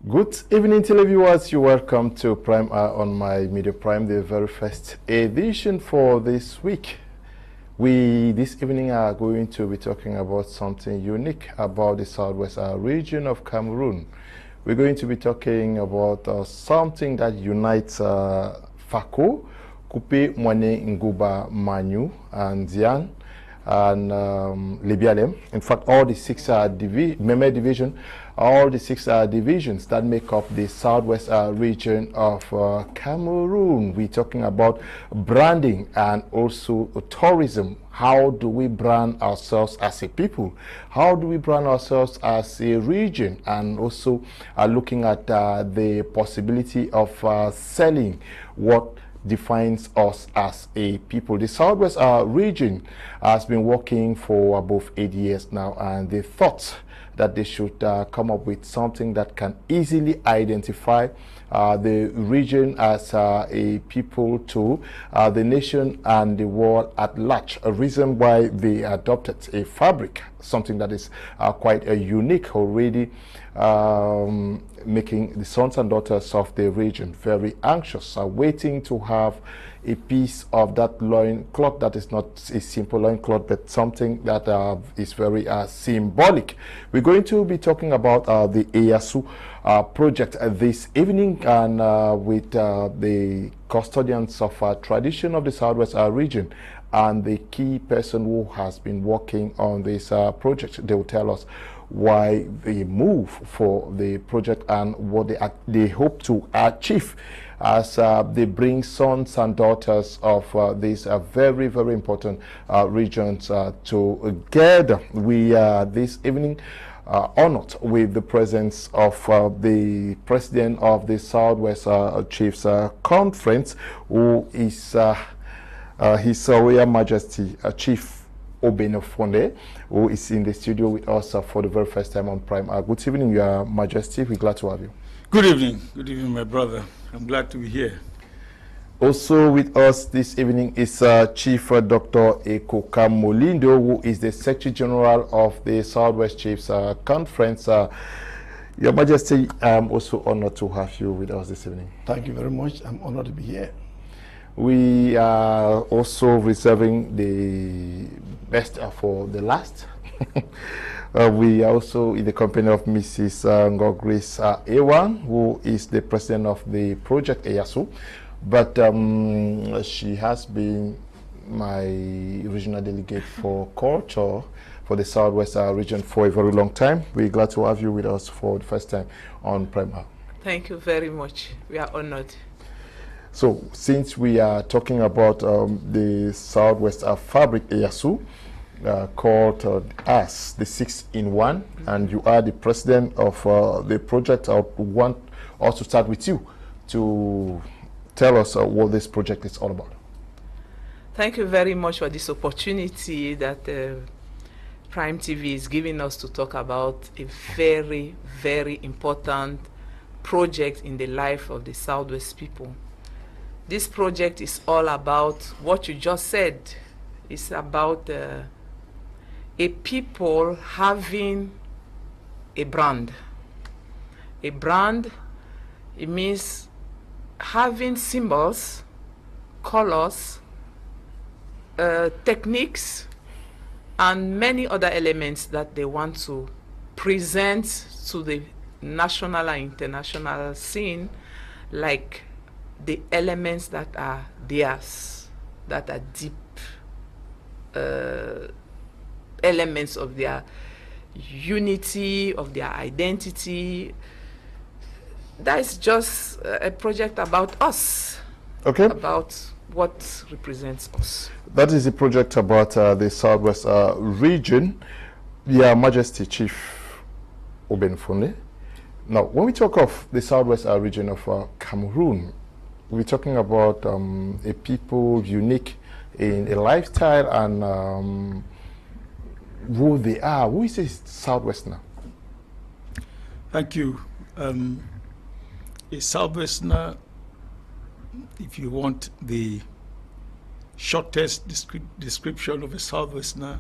Good evening, televiewers. You're welcome to Prime Hour on my Media Prime, the very first edition for this week. We this evening are going to be talking about something unique about the southwest region of Cameroon. We're going to be talking about something that unites Fako, Kupe, Mwane, Nguba, Manu, and Zian, and Libialem. In fact, all the six Meme division, all the six divisions that make up the southwest region of Cameroon. We're talking about branding and also tourism. How do we brand ourselves as a people? How do we brand ourselves as a region? And also looking at the possibility of selling what defines us as a people. The southwest region has been working for above 8 years now, and they thought that they should come up with something that can easily identify the region as a people to the nation and the world at large. A reason why they adopted a fabric, something that is quite unique already, making the sons and daughters of the region very anxious, waiting to have a piece of that loin cloth that is not a simple loin cloth, but something that is very symbolic. We're going to be talking about the EYASU project this evening, and with the custodians of tradition of the southwest region and the key person who has been working on this project. They will tell us why they move for the project and what they hope to achieve as they bring sons and daughters of these very, very important regions together. We are this evening honored with the presence of the president of the Southwest Chiefs Conference, who is His Royal Majesty Chief Obenofonde, who is in the studio with us for the very first time on Prime. Good evening, Your Majesty. We're glad to have you. Good evening, my brother. I'm glad to be here. Also with us this evening is Chief Dr. Ekoka Molindo, who is the Secretary General of the Southwest Chiefs Conference. Your Majesty, I'm also honored to have you with us this evening. Thank you very much. I'm honored to be here. We are also reserving the best for the last. We are also in the company of Mrs. Ngogris Ewang, who is the president of the project EYASU. But she has been my regional delegate for culture for the Southwest region for a very long time. We're glad to have you with us for the first time on Prime Hour. Thank you very much. We are honored. So, since we are talking about the Southwest Fabric EYASU, called as the 6-in-1, and you are the president of the project, I want us to start with you to tell us what this project is all about. Thank you very much for this opportunity that Prime TV is giving us to talk about a very, very important project in the life of the Southwest people. This project is all about what you just said. It's about a people having a brand. A brand, it means having symbols, colors, techniques, and many other elements that they want to present to the national and international scene, like the elements that are theirs, that are deep elements of their unity, of their identity. That is just a project about us. Okay. About what represents us. That is a project about the Southwest region. Your Majesty Chief Obenofonde. Now, when we talk of the Southwest region of Cameroon, we're talking about a people unique in a lifestyle and who they are. Who is this Southwesterner? Thank you. A Southwesterner, if you want the shortest description of a Southwesterner,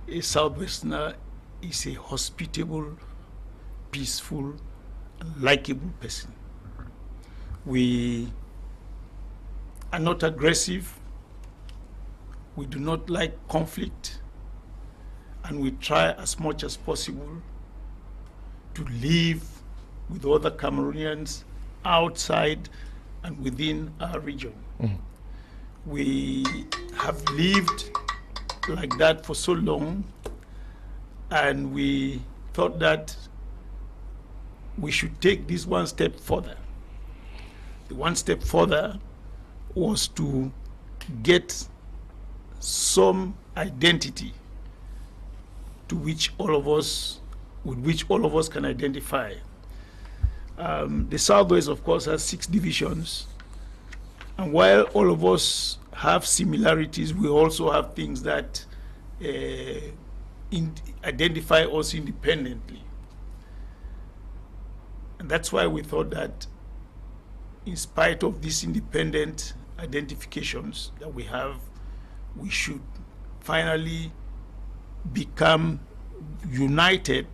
a Southwesterner is a hospitable, peaceful, and likable person. We are not aggressive. We do not like conflict. And we try as much as possible to live with other Cameroonians outside and within our region. We have lived like that for so long, and we thought that we should take this one step further. The one step further was to get some identity with which all of us can identify. The Southwest, of course, has 6 divisions. And while all of us have similarities, we also have things that identify us independently. And that's why we thought that in spite of these independent identifications that we have, we should finally become united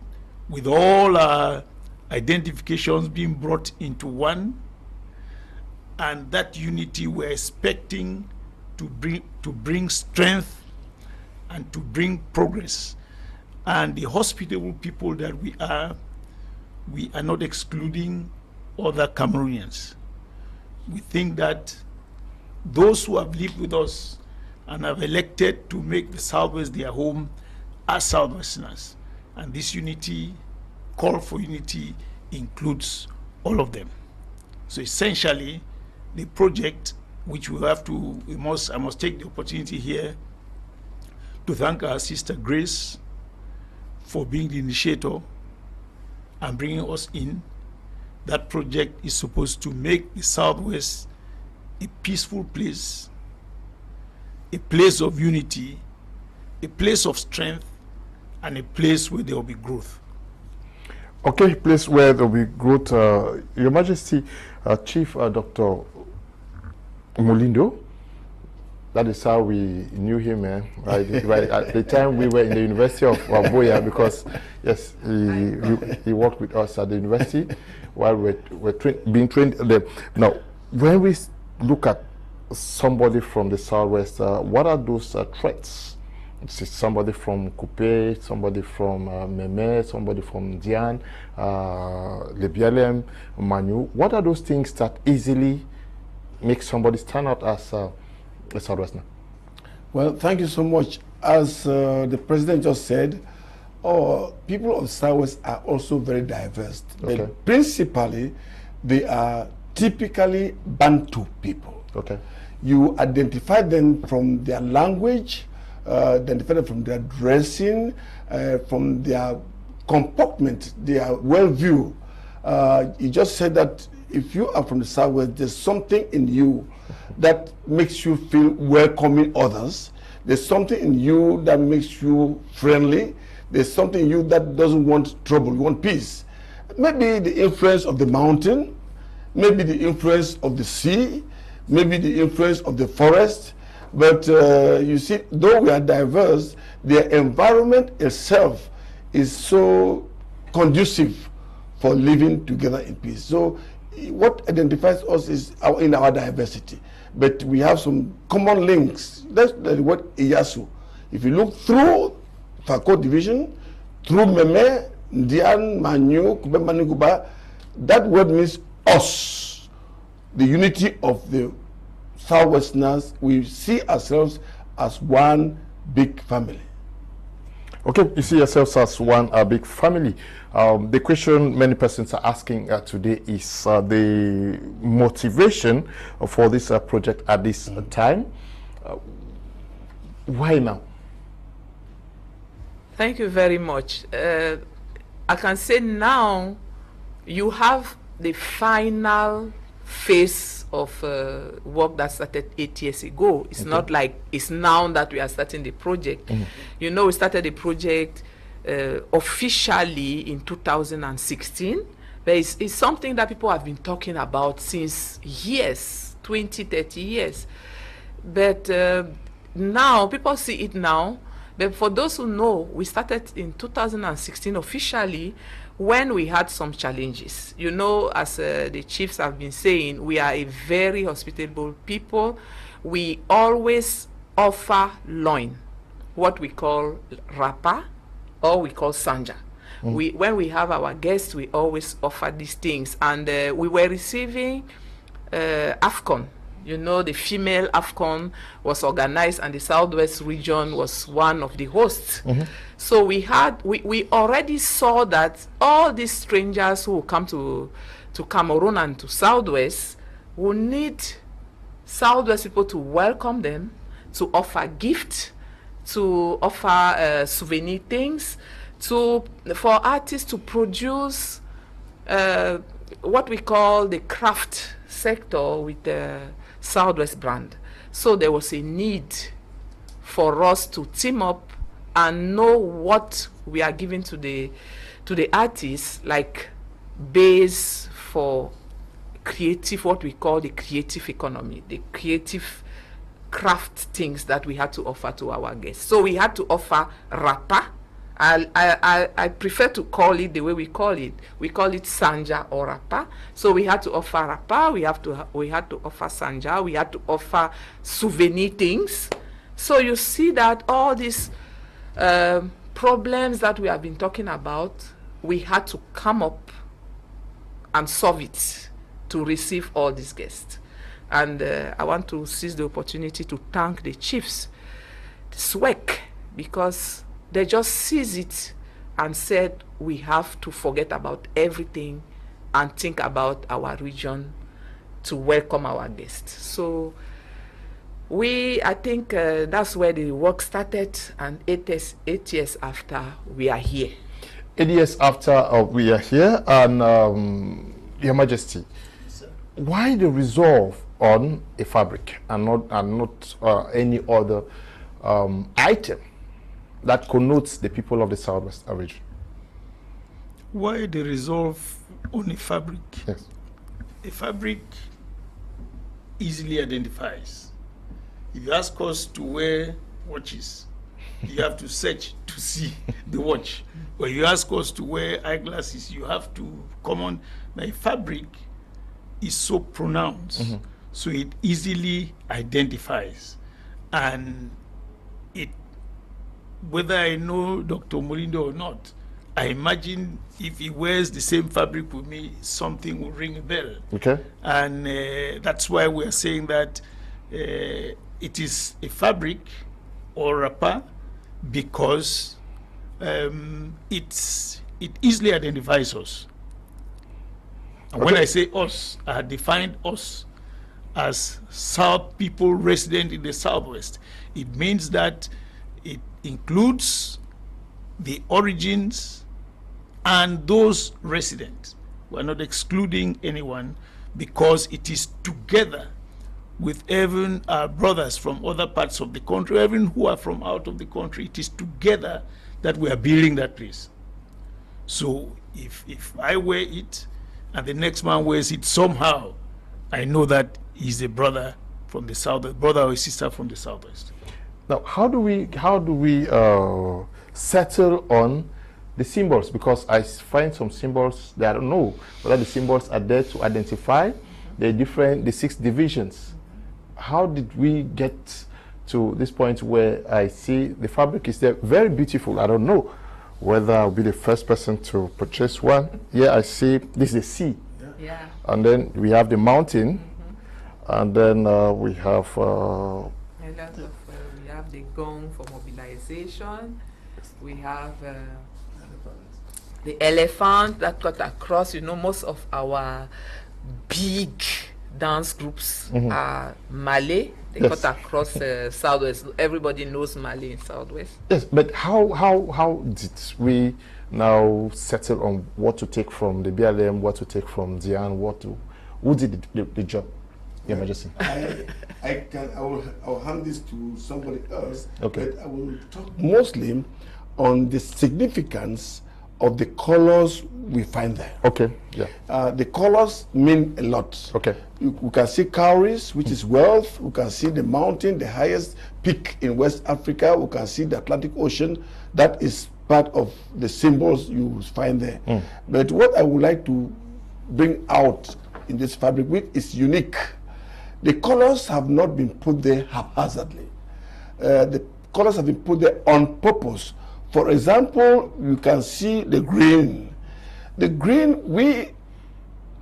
with all our identifications being brought into one. And that unity we're expecting to bring strength and to bring progress. And the hospitable people that we are not excluding other Cameroonians. We think that those who have lived with us and have elected to make the Southwest their home are Southwesterners. And this unity, call for unity, includes all of them. So essentially, the project, which I must take the opportunity here to thank our sister Grace for being the initiator and bringing us in. That project is supposed to make the Southwest a peaceful place, a place of unity, a place of strength, and a place where there will be growth. Okay, place where there will be growth. Your Majesty, Chief Dr. Molindo, that is how we knew him, right at the time we were in the University of Boya, because yes, he worked with us at the university while we were being trained there. Now, when we look at somebody from the Southwest, what are those threats? It's somebody from Coupe, somebody from Meme, somebody from Dian, Lebialem, Manu. What are those things that easily make somebody stand out as a Southwesterner? Well, thank you so much. As the president just said, people of Southwest are also very diverse. Okay. But principally, they are typically Bantu people. Okay. You identify them from their language, identify them from their dressing, from their comportment, their worldview. You just said that if you are from the Southwest, there's something in you that makes you feel welcoming others. There's something in you that makes you friendly. There's something in you that doesn't want trouble, you want peace. Maybe the influence of the mountain, maybe the influence of the sea, maybe the influence of the forest. But you see, though we are diverse, the environment itself is so conducive for living together in peace. So what identifies us is in our diversity. But we have some common links. That's the word EYASU. If you look through Fako division, through Meme, Ndian, Manyu, Kube, Maniguba, that word means us. The unity of the Southwesterners. We see ourselves as one big family. Okay, you see yourselves as one big family. The question many persons are asking today is the motivation for this project at this time. Why now? Thank you very much. I can say now you have the final phase of work that started 8 years ago. It's not like it's now that we are starting the project. You know, we started the project officially in 2016, but it's something that people have been talking about since years, 20, 30 years. But now, people see it now. But for those who know, we started in 2016 officially when we had some challenges. You know, as the chiefs have been saying, we are a very hospitable people. We always offer loin, what we call rapa, or we call sanja. When we have our guests, we always offer these things. And we were receiving AFCON. You know, the female AFCON was organized, and the Southwest region was one of the hosts. So we already saw that all these strangers who come to Cameroon and to Southwest will need Southwest people to welcome them, to offer gifts, to offer souvenir things, for artists to produce what we call the craft sector with the Southwest brand. So there was a need for us to team up and know what we are giving to the artists, like base for creative, what we call the creative economy, the creative craft things that we had to offer to our guests. So we had to offer rapa. I prefer to call it the way we call it. We call it sanja or rapa. So we had to offer rapa, we had to offer sanja, we had to offer souvenir things. So you see that all these problems that we have been talking about, we had to come up and solve it to receive all these guests. And I want to seize the opportunity to thank the chiefs, the SWECC, because they just seized it and said we have to forget about everything and think about our region to welcome our guests. So I think that's where the work started, and 8 years after, we are here. 8 years after we are here, and Your Majesty, why the resolve on a fabric and not any other item that connotes the people of the Southwest region? Why the resolve on a fabric? Yes. A fabric easily identifies. If you ask us to wear watches, you have to search to see the watch. Or you ask us to wear eyeglasses, you have to come on. The fabric is so pronounced, so it easily identifies. And whether I know Dr. Molindo or not, I imagine if he wears the same fabric with me, something will ring a bell. Okay. And that's why we're saying that it is a fabric or wrapper, because it easily identifies us. And when I say us, I define us as South people resident in the Southwest. It means that it includes the origins and those residents. We're not excluding anyone, because it is together with even our brothers from other parts of the country, even who are from out of the country. It is together that we are building that place. So if I wear it and the next man wears it, somehow I know that he's a brother from the South, a brother or a sister from the Southwest. Now, how do we settle on the symbols? Because I find some symbols that I don't know whether the symbols are there to identify the 6 divisions. How did we get to this point where I see the fabric is there, very beautiful? I don't know whether I'll be the first person to purchase one. Yeah, I see this is a sea. Yeah. And then we have the mountain, and then we have we have the gong for mobilization. We have the elephant that cut across. You know, most of our big dance groups are Malay. They cut across Southwest. Everybody knows Malay in Southwest. Yes, but how did we now settle on what to take from the BLM, what to take from Diane, who did the job? Your Majesty. I will hand this to somebody else. Okay. But I will talk mostly on the significance of the colors we find there. Okay. Yeah. The colors mean a lot. Okay. We can see cowries, which is wealth. We can see the mountain, the highest peak in West Africa. We can see the Atlantic Ocean. That is part of the symbols you find there. But what I would like to bring out in this fabric, which is unique, the colors have not been put there haphazardly. The colors have been put there on purpose. For example, you can see the green. The green, we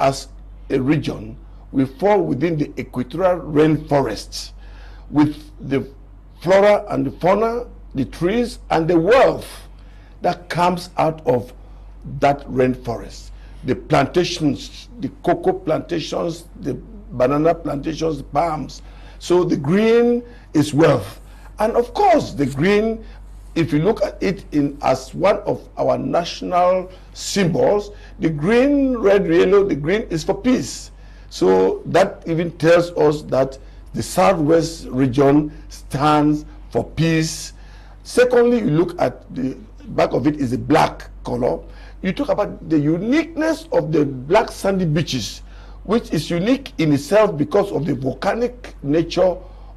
as a region, we fall within the equatorial rainforests with the flora and the fauna, the trees, and the wealth that comes out of that rainforest. The plantations, the cocoa plantations, the banana plantations, the palms. So the green is wealth. And of course, the green, if you look at it as one of our national symbols, the green, red, yellow, the green is for peace. So that even tells us that the Southwest region stands for peace. Secondly, you look at the back of it is a black color. You talk about the uniqueness of the black sandy beaches, which is unique in itself because of the volcanic nature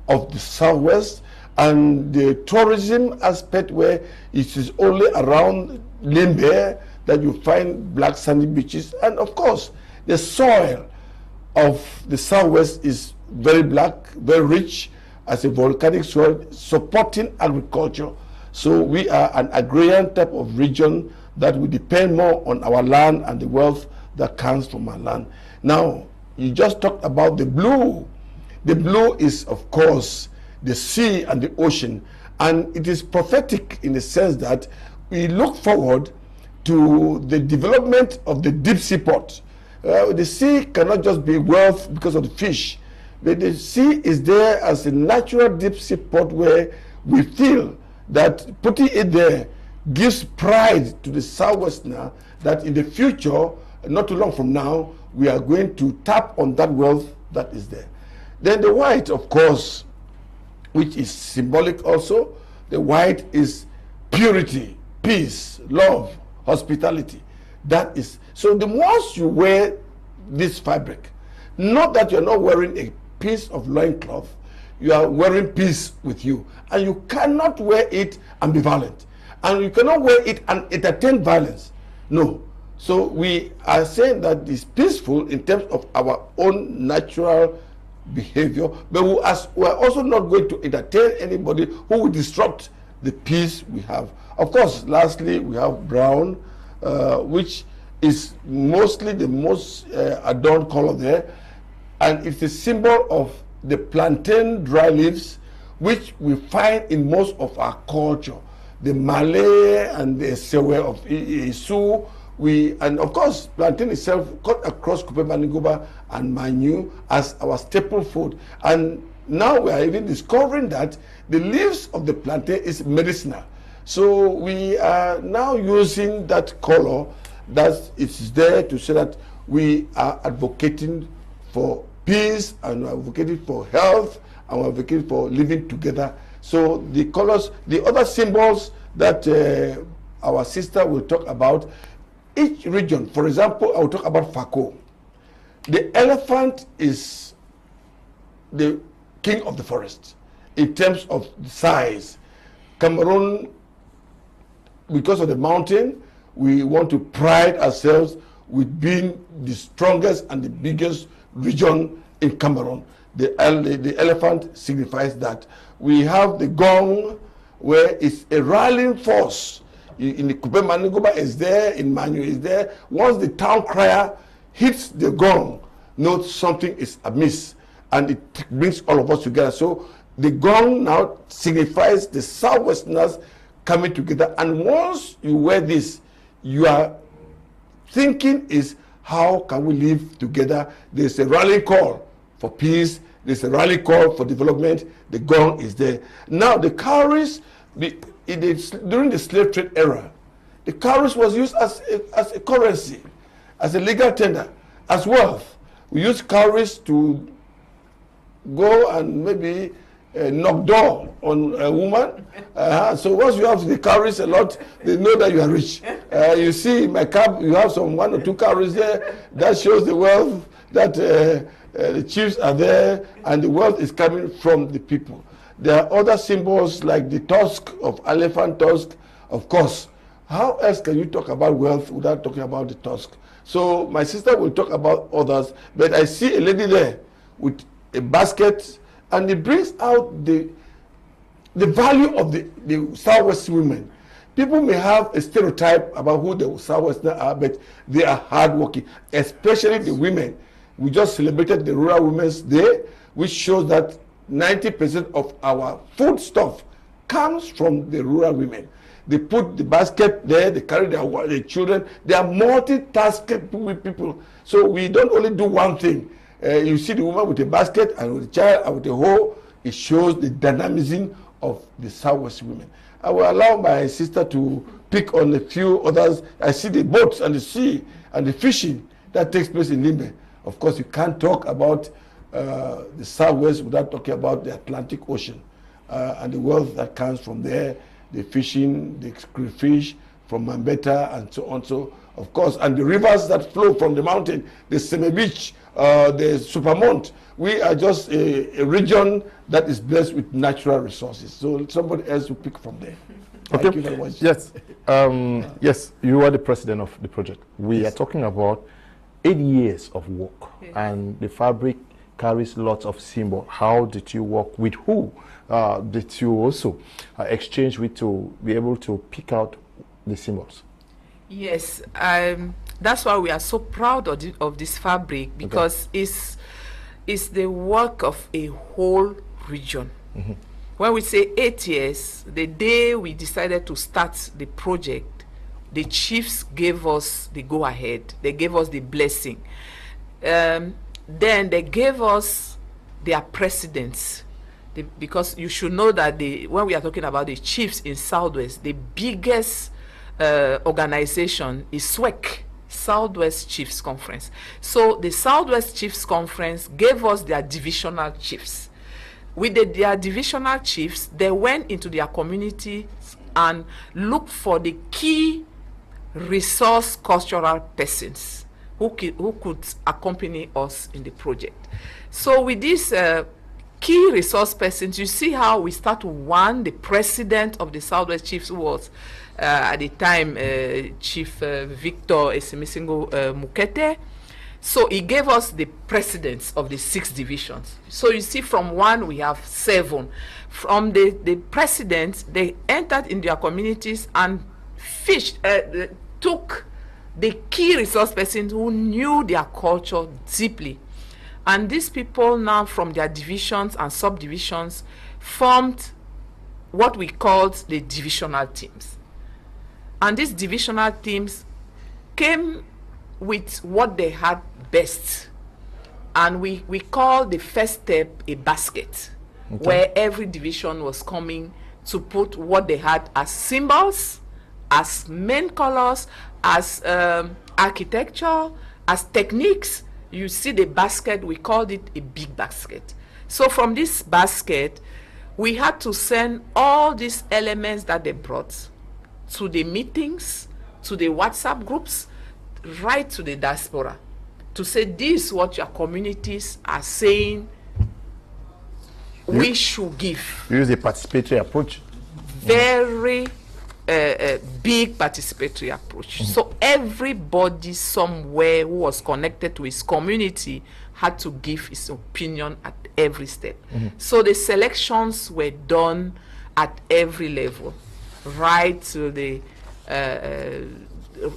of the Southwest and the tourism aspect, where it is only around Limbe that you find black sandy beaches. And of course, the soil of the Southwest is very black, very rich as a volcanic soil supporting agriculture. So we are an agrarian type of region that we depend more on our land and the wealth that comes from our land. Now, you just talked about the blue. The blue is, of course, the sea and the ocean. And it is prophetic in the sense that we look forward to the development of the deep sea port. The sea cannot just be wealth because of the fish, but the sea is there as a natural deep sea port where we feel that putting it there gives pride to the Southwesterner that in the future, not too long from now, we are going to tap on that wealth that is there. Then the white, of course, which is symbolic also, the white is purity, peace, love, hospitality. That is, so the more you wear this fabric, not that you're not wearing a piece of loincloth, you are wearing peace with you. And you cannot wear it and be violent. And you cannot wear it and entertain violence. No. So we are saying that it's peaceful in terms of our own natural behavior, but we are also not going to entertain anybody who will disrupt the peace we have. Of course, lastly, we have brown, which is mostly the most adorned color there, and it's a symbol of the plantain dry leaves, which we find in most of our culture. The Malay and the Sewe of EYASU, and of course, plantain itself cut across Kupe Manigoba and Manu as our staple food. And now we are even discovering that the leaves of the plantain is medicinal. So we are now using that color that is there to say that we are advocating for peace and we're advocating for health and we're advocating for living together. So the colors, the other symbols that our sister will talk about, each region, for example, I will talk about Fako. The elephant is the king of the forest in terms of size. Cameroon, because of the mountain, we want to pride ourselves with being the strongest and the biggest region in Cameroon. The elephant signifies that. We have the gong, where it's a rallying force. In the Kupe Manigoba is there, in Manu is there. Once the town crier hits the gong, note something is amiss, and it brings all of us together. So the gong now signifies the Southwesterners coming together. And once you wear this, you are thinking is, how can we live together? There's a rally call for peace. There's a rally call for development. The gong is there. Now the cowries, during the slave trade era, the cowries was used as a currency, as a legal tender, as wealth. We use cowries to go and maybe knock door on a woman. So once you have the cowries a lot, they know that you are rich. You see in my cab, you have some 1 or 2 cowries there. That shows the wealth that the chiefs are there and the wealth is coming from the people. There are other symbols like the tusk of elephant tusk, of course, How else can you talk about wealth without talking about the tusk? So my sister will talk about others, but I see a lady there with a basket, and it brings out the value of the Southwest women. People may have a stereotype about who the Southwesterners are, but they are hardworking, especially the women. We just celebrated the Rural Women's Day, which shows that 90% of our food stuff comes from the rural women. They put the basket there, they carry their children. They are multitasking people. So we don't only do one thing. You see the woman with a basket and with a child and with a hoe. It shows the dynamism of the Southwest women. I will allow my sister to pick on a few others. I see the boats and the sea and the fishing that takes place in Limbe. Of course, you can't talk about the Southwest without talking about the Atlantic Ocean and the wealth that comes from there, the fishing, the crayfish from Mambeta and so on. So, of course, and the rivers that flow from the mountain, the Seme Beach, the Supermont. We are just a region that is blessed with natural resources. So somebody else will pick from there. Okay. Thank you very much. Yes. Yes, you are the president of the project. We are talking about 8 years of work, and the fabric carries lots of symbol. How did you work with who? Did you also exchange with to be able to pick out the symbols? Yes, that's why we are so proud of this fabric, because it's the work of a whole region. Mm-hmm. When we say 8 years, the day we decided to start the project, the chiefs gave us the go-ahead. They gave us the blessing. Then they gave us their presidents. Because you should know that when we are talking about the chiefs in Southwest, the biggest organization is SWECC, Southwest Chiefs Conference. So the Southwest Chiefs Conference gave us their divisional chiefs. With their divisional chiefs, they went into their community and looked for the key resource cultural persons who could accompany us in the project. So with these key resource persons, you see how we start with one, the president of the Southwest Chiefs, who was at the time Chief Victor Esimisingo Mukete. So he gave us the presidents of the 6 divisions. So you see, from 1 we have 7. From the presidents, they entered in their communities and took the key resource persons who knew their culture deeply. And these people now, from their divisions and subdivisions, formed what we called the divisional teams. And these divisional teams came with what they had best. And we call the first step a basket, where every division was coming to put what they had as symbols, as main colors, as architecture, as techniques. You see the basket, we called it a big basket. So from this basket, we had to send all these elements that they brought to the meetings, to the WhatsApp groups, right to the diaspora, to say, this is what your communities are saying we should give. You use a participatory approach. Very big participatory approach. So everybody somewhere who was connected to his community had to give his opinion at every step. So the selections were done at every level, right to the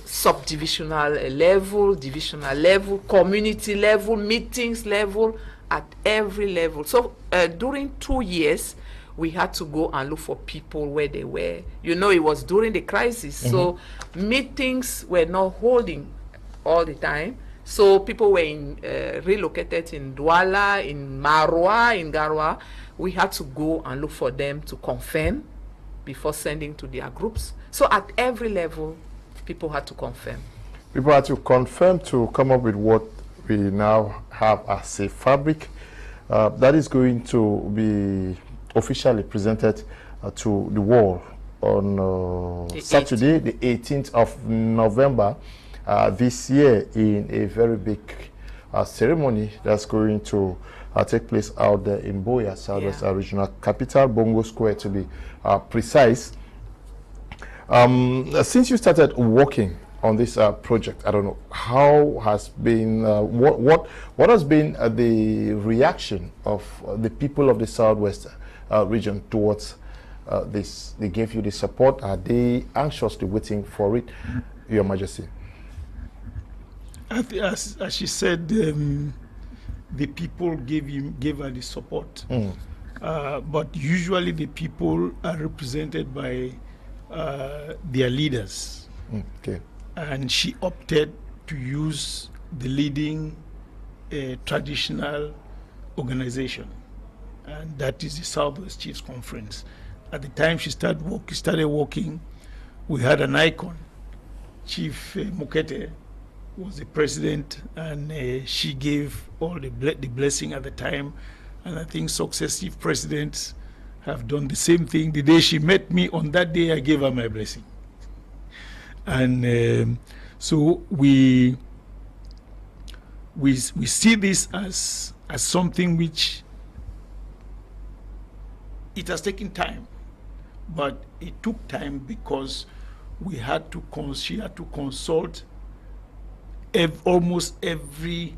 subdivisional level, divisional level, community level, meetings level, at every level. So during 2 years, we had to go and look for people where they were. You know, it was during the crisis, so meetings were not holding all the time. So people were relocated in Douala, in Marwa, in Garwa. We had to go and look for them to confirm before sending to their groups. So at every level, people had to confirm. People had to confirm to come up with what we now have as a fabric that is going to be officially presented to the world on Saturday, the 18th of November this year, in a very big ceremony that's going to take place out there in Boya, Southwest Regional Capital, Bongo Square to be precise. Since you started working on this project, I don't know, how has been, what has been the reaction of the people of the Southwest region towards this? They gave you the support. Are they anxiously waiting for it, Your Majesty? As she said, the people gave her the support. But usually the people are represented by their leaders. Okay. And she opted to use the leading traditional organization, and that is the Southwest Chiefs Conference. At the time she started working, we had an icon. Chief Mukete was the president, and she gave all the blessing at the time. And I think successive presidents have done the same thing. The day she met me, on that day I gave her my blessing. And so we see this as something which it has taken time, but it took time because she had to consult almost every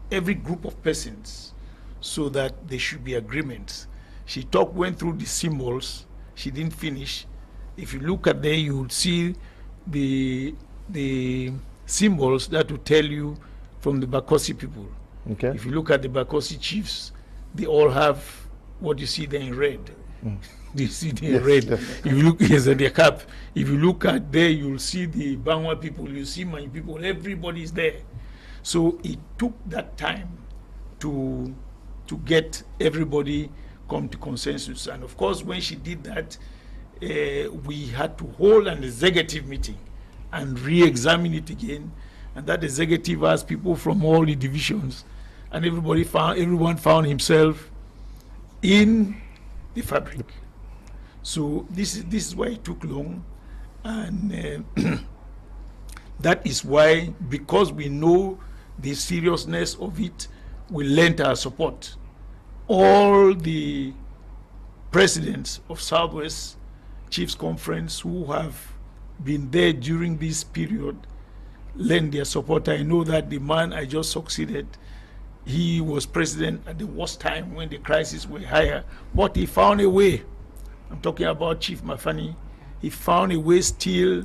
group of persons so that there should be agreements. She went through the symbols. She didn't finish. If you look at there, you will see the symbols that will tell you from the Bakosi people. Okay. If you look at the Bakosi chiefs, they all have what you see there in red. You see there in red. If you look at their cap, if you look at there, you'll see the Bangwa people, you see my people, everybody is there. So it took that time to get everybody come to consensus. And of course, when she did that, we had to hold an executive meeting and re-examine it again. And that executive asked people from all the divisions, and everyone found himself in the fabric. So this is why it took long, and that is why, because we know the seriousness of it, we lent our support. All the presidents of Southwest Chiefs Conference who have been there during this period lend their support. I know that the man I just succeeded, he was president at the worst time when the crises were higher, but he found a way. I'm talking about Chief Mafani. He found a way still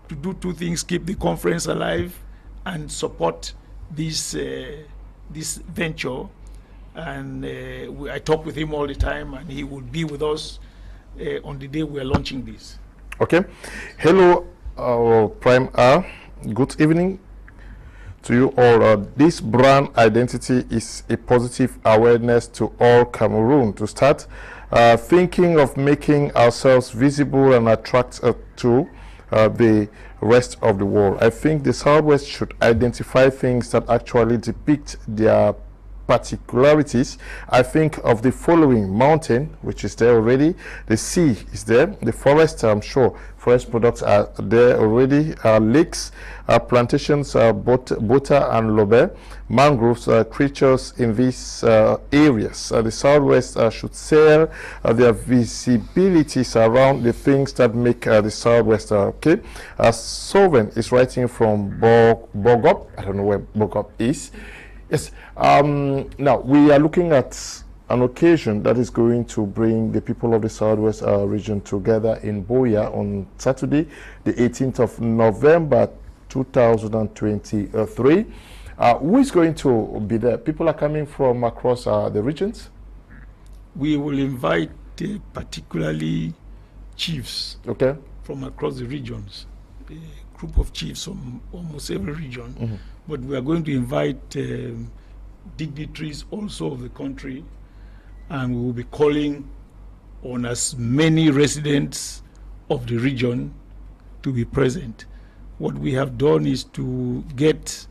to do two things: keep the conference alive and support this venture. And I talk with him all the time, and he will be with us on the day we are launching this. Okay. Hello, Prime R. Good evening to you all. This brand identity is a positive awareness to all Cameroon. To start thinking of making ourselves visible and attract to the rest of the world. I think the Southwest should identify things that actually depict their particularities. I think of the following: mountain, which is there already, the sea is there, the forest, I'm sure forest products are there already, lakes, plantations, bota and lobe, mangroves, creatures in these areas. The Southwest should sell their visibilities around the things that make the Southwest okay. Sovereign is writing from Bogop. I don't know where Bogop is. Yes. Now we are looking at an occasion that is going to bring the people of the Southwest region together in Boya on Saturday, the 18th of November 2023. Who is going to be there? People are coming from across the regions? We will invite particularly chiefs, okay, from across the regions, a group of chiefs from almost every region. But we are going to invite dignitaries also of the country, and we will be calling on as many residents of the region to be present. What we have done is to get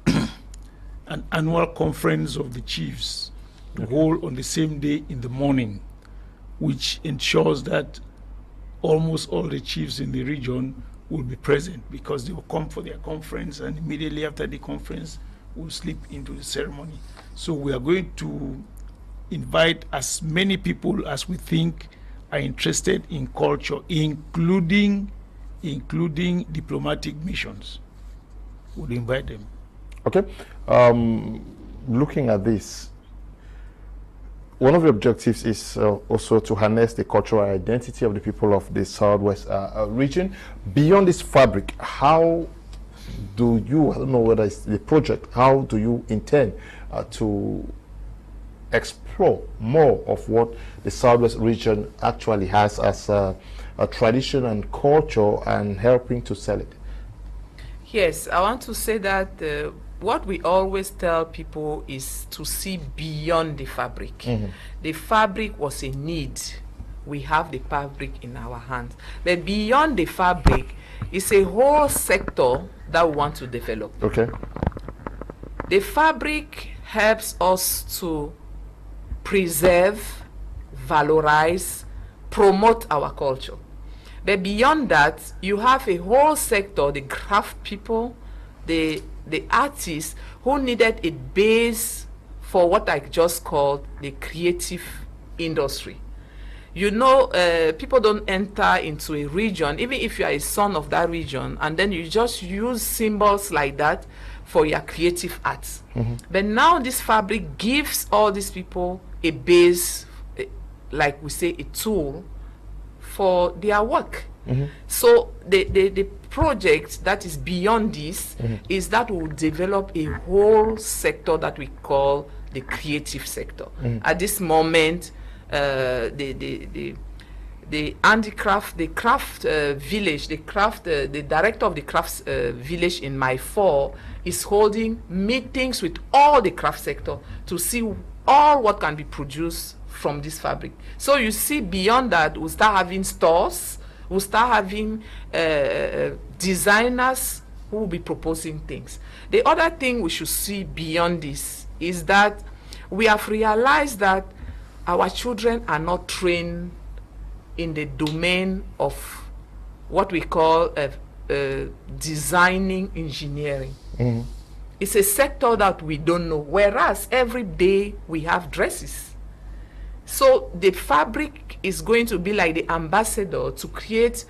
an annual conference of the chiefs to hold on the same day in the morning, which ensures that almost all the chiefs in the region will be present, because they will come for their conference, and immediately after the conference will slip into the ceremony. So we are going to invite as many people as we think are interested in culture, including diplomatic missions. Would invite them. Okay. Looking at this, one of the objectives is also to harness the cultural identity of the people of the Southwest region. Beyond this fabric, how do you, I don't know whether it's the project, how do you intend to explore more of what the Southwest region actually has as a tradition and culture, and helping to sell it? Yes, I want to say that what we always tell people is to see beyond the fabric. Mm-hmm. The fabric was a need. We have the fabric in our hands. But beyond the fabric, it's a whole sector that we want to develop. Okay. The fabric helps us to preserve, valorize, promote our culture. But beyond that, you have a whole sector, the craft people, the artists who needed a base for what I just called the creative industry. You know, people don't enter into a region, even if you are a son of that region, and then you just use symbols like that for your creative arts. Mm-hmm. But now this fabric gives all these people a base, like we say, a tool for their work. Mm-hmm. So the project that is beyond this is that we will develop a whole sector that we call the creative sector. At this moment, the handicraft, the craft village, the director of the crafts village in my 4 is holding meetings with all the craft sector to see all what can be produced from this fabric. So you see, beyond that, we'll start having stores, we'll start having designers who will be proposing things. The other thing we should see beyond this is that we have realized that our children are not trained in the domain of what we call designing engineering. Mm-hmm. It's a sector that we don't know, whereas every day we have dresses. So the fabric is going to be like the ambassador to create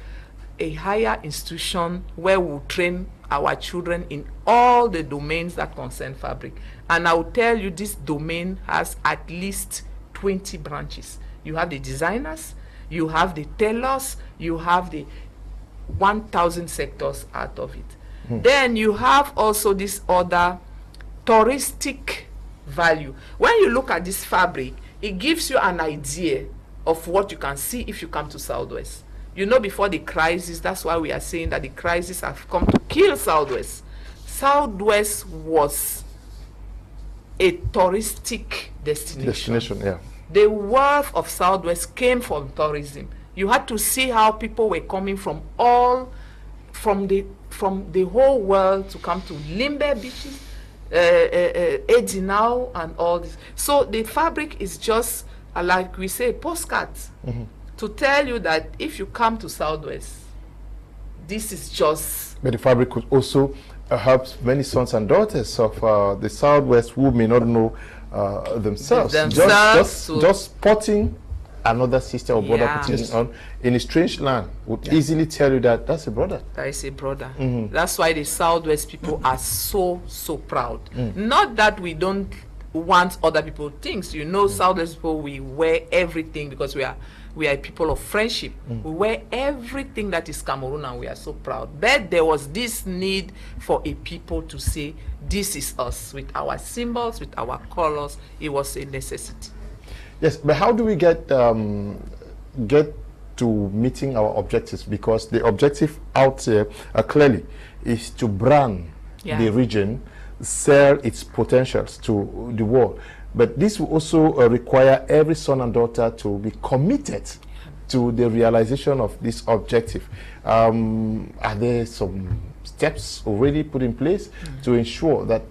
a higher institution where we'll train our children in all the domains that concern fabric. And I will tell you, this domain has at least 20 branches. You have the designers, you have the tailors, you have the 1,000 sectors out of it. Then you have also this other touristic value. When you look at this fabric, it gives you an idea of what you can see if you come to Southwest. You know, before the crisis, that's why we are saying that the crisis have come to kill Southwest. Southwest was a touristic destination. Yeah. The wealth of Southwest came from tourism. You had to see how people were coming from the whole world to come to Limbe beaches, Edinau, and all this. So the fabric is just, like we say, postcards to tell you that if you come to Southwest, this is just. But the fabric could also help many sons and daughters of the Southwest who may not know themselves. Just spotting another sister or brother putting on in a strange land would easily tell you that that's a brother. That is a brother. That's why the Southwest people are so proud. Not that we don't want other people things. You know, Southwest people, we wear everything because we are people of friendship. We wear everything that is Cameroon, and we are so proud. But there was this need for a people to say, this is us, with our symbols, with our colors. It was a necessity. Yes, but how do we get to meeting our objectives? Because the objective out there clearly is to brand the region, sell its potentials to the world. But this will also require every son and daughter to be committed to the realization of this objective. Are there some steps already put in place to ensure that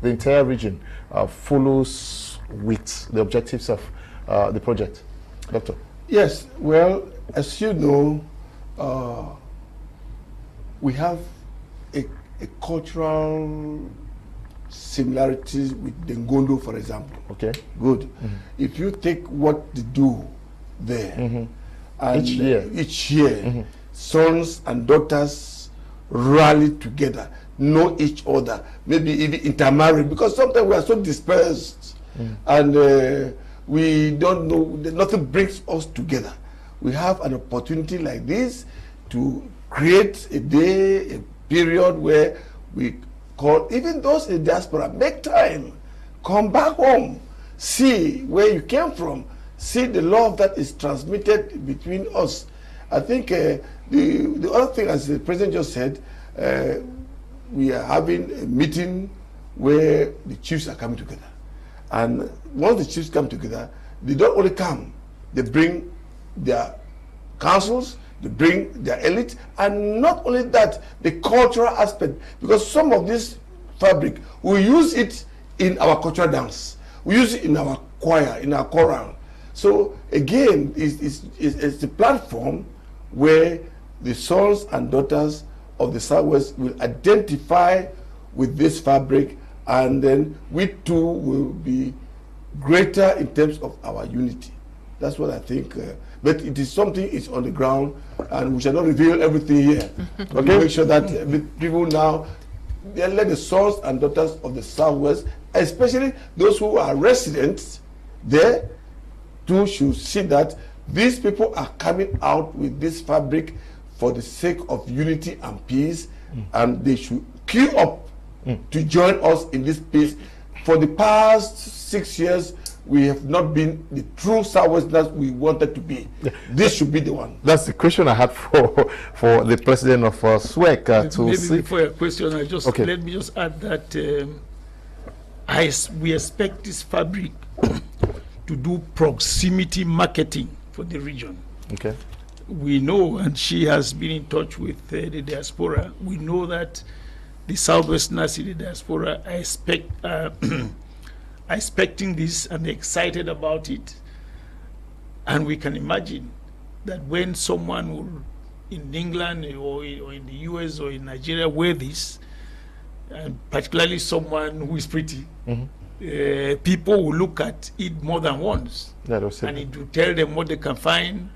the entire region follows with the objectives of the project? Doctor? Yes, well, as you know, we have a cultural similarities with the Ngondo, for example. Okay. Good. If you take what they do there, And each year. Each year, sons and daughters rally together, know each other, maybe even intermarry, because sometimes we are so dispersed and we don't know, nothing brings us together. We have an opportunity like this to create a day, a period where we call even those in diaspora, make time, come back home, see where you came from, see the love that is transmitted between us. I think the other thing, as the president just said, we are having a meeting where the chiefs are coming together. And once the chiefs come together, they don't only come, they bring their councils, they bring their elite, and not only that, the cultural aspect, because some of this fabric, we use it in our cultural dance, we use it in our choir, in our choral. So again, it's a platform where the sons and daughters of the Southwest will identify with this fabric, and then we too will be greater in terms of our unity. That's what I think. But it is something, it's on the ground, and we shall not reveal everything here. Okay, make sure that people now, let the sons and daughters of the Southwest, especially those who are residents there, too should see that these people are coming out with this fabric for the sake of unity and peace, and they should queue up to join us in this peace. For the past 6 years, we have not been the true Southwest that we wanted to be. This should be the one. That's the question I had for the president of SWECC. Maybe before your question, let me just add that we expect this fabric to do proximity marketing for the region. Okay. We know, and she has been in touch with the diaspora, we know that the Southwesterners in the diaspora are expecting this and excited about it. And we can imagine that when someone will, in England or in the US or in Nigeria, wear this, and particularly someone who is pretty, people will look at it more than once. And it will tell them what they can find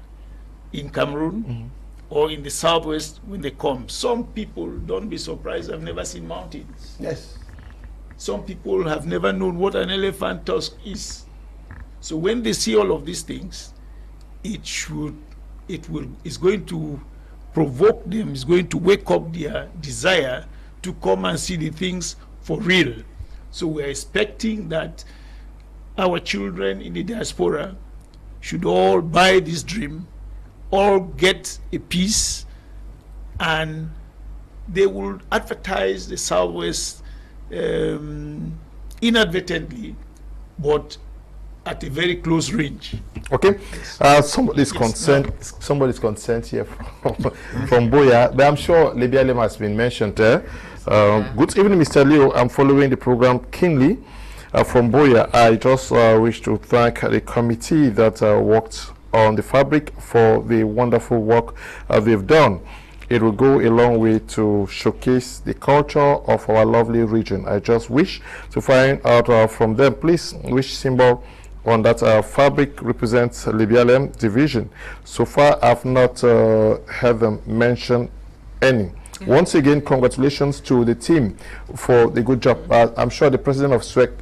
in Cameroon or in the Southwest when they come. Some people, don't be surprised, have never seen mountains. Yes. Some people have never known what an elephant tusk is. So when they see all of these things, it's going to provoke them, it's going to wake up their desire to come and see the things for real. So we're expecting that our children in the diaspora should all buy this dream, all get a piece, and they will advertise the Southwest inadvertently, but at a very close range. Okay, somebody's concerned here from Boya, but I'm sure Lebialem has been mentioned there. Good evening, Mr. Leo. I'm following the program keenly from Boya. I just wish to thank the committee that worked on the fabric for the wonderful work they've done. It will go a long way to showcase the culture of our lovely region. I just wish to find out from them, please, which symbol on that fabric represents Lebialem division. So far, I've not heard them mention any. Once again, congratulations to the team for the good job. I'm sure the president of SWECC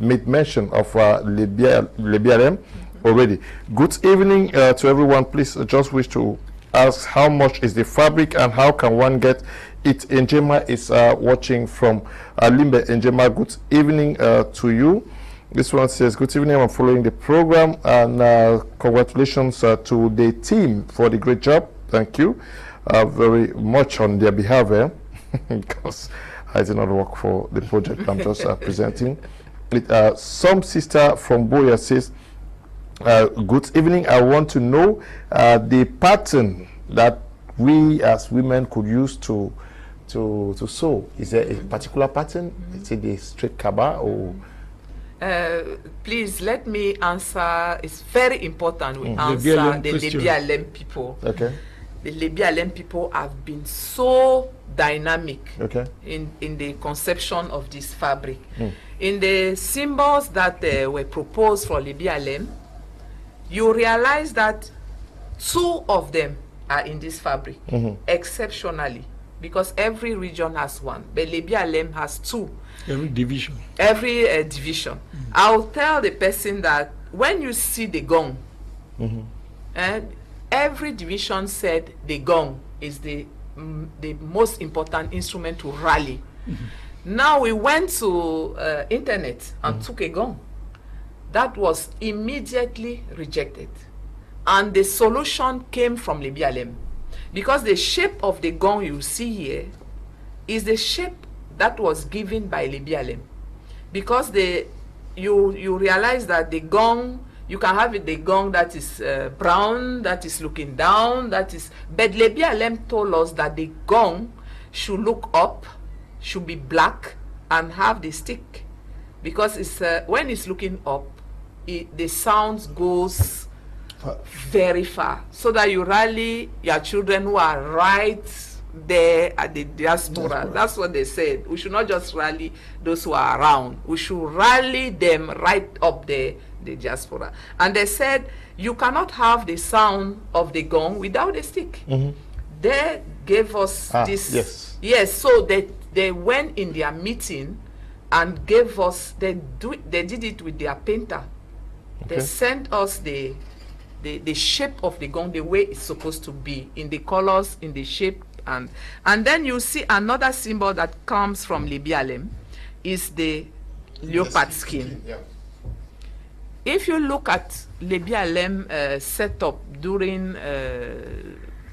made mention of Lebialem already. Good evening to everyone. Please, I just wish to ask how much is the fabric and how can one get it? Njema is watching from Limbe. Njema, good evening to you. This one says, good evening, I'm following the program, and congratulations to the team for the great job. Thank you very much on their behalf, because I did not work for the project. I'm just presenting it. Some sister from Boya says, good evening, I want to know the pattern that we as women could use to sew. Is there a particular pattern? Is it the straight kaba or? Please let me answer. It's very important we answer the Lebialem people. Okay. The Lebialem people have been so dynamic in the conception of this fabric. In the symbols that were proposed for Lebialem, you realize that 2 of them are in this fabric, exceptionally, because every region has one, but Lebialem has 2. Every division. Every division. I'll tell the person that when you see the gong, and every division said the gong is the most important instrument to rally. Now we went to internet and took a gong. That was immediately rejected. And the solution came from Lebialem. Because the shape of the gong you see here is the shape that was given by Lebialem. Because you realize that the gong, you can have the gong that is brown, that is looking down, but Lebialem told us that the gong should look up, should be black, and have the stick. Because it's, when it's looking up, the sound goes very far, so that you rally your children who are right there at the diaspora. That's what they said. We should not just rally those who are around. We should rally them right up there, the diaspora. And they said, you cannot have the sound of the gong without a stick. They gave us this. Yes, so they went in their meeting and gave us, they did it with their painter. They sent us the shape of the gong, the way it's supposed to be, in the colors, in the shape, and then you see another symbol that comes from Lebialem is the leopard skin. If you look at Lebialem setup during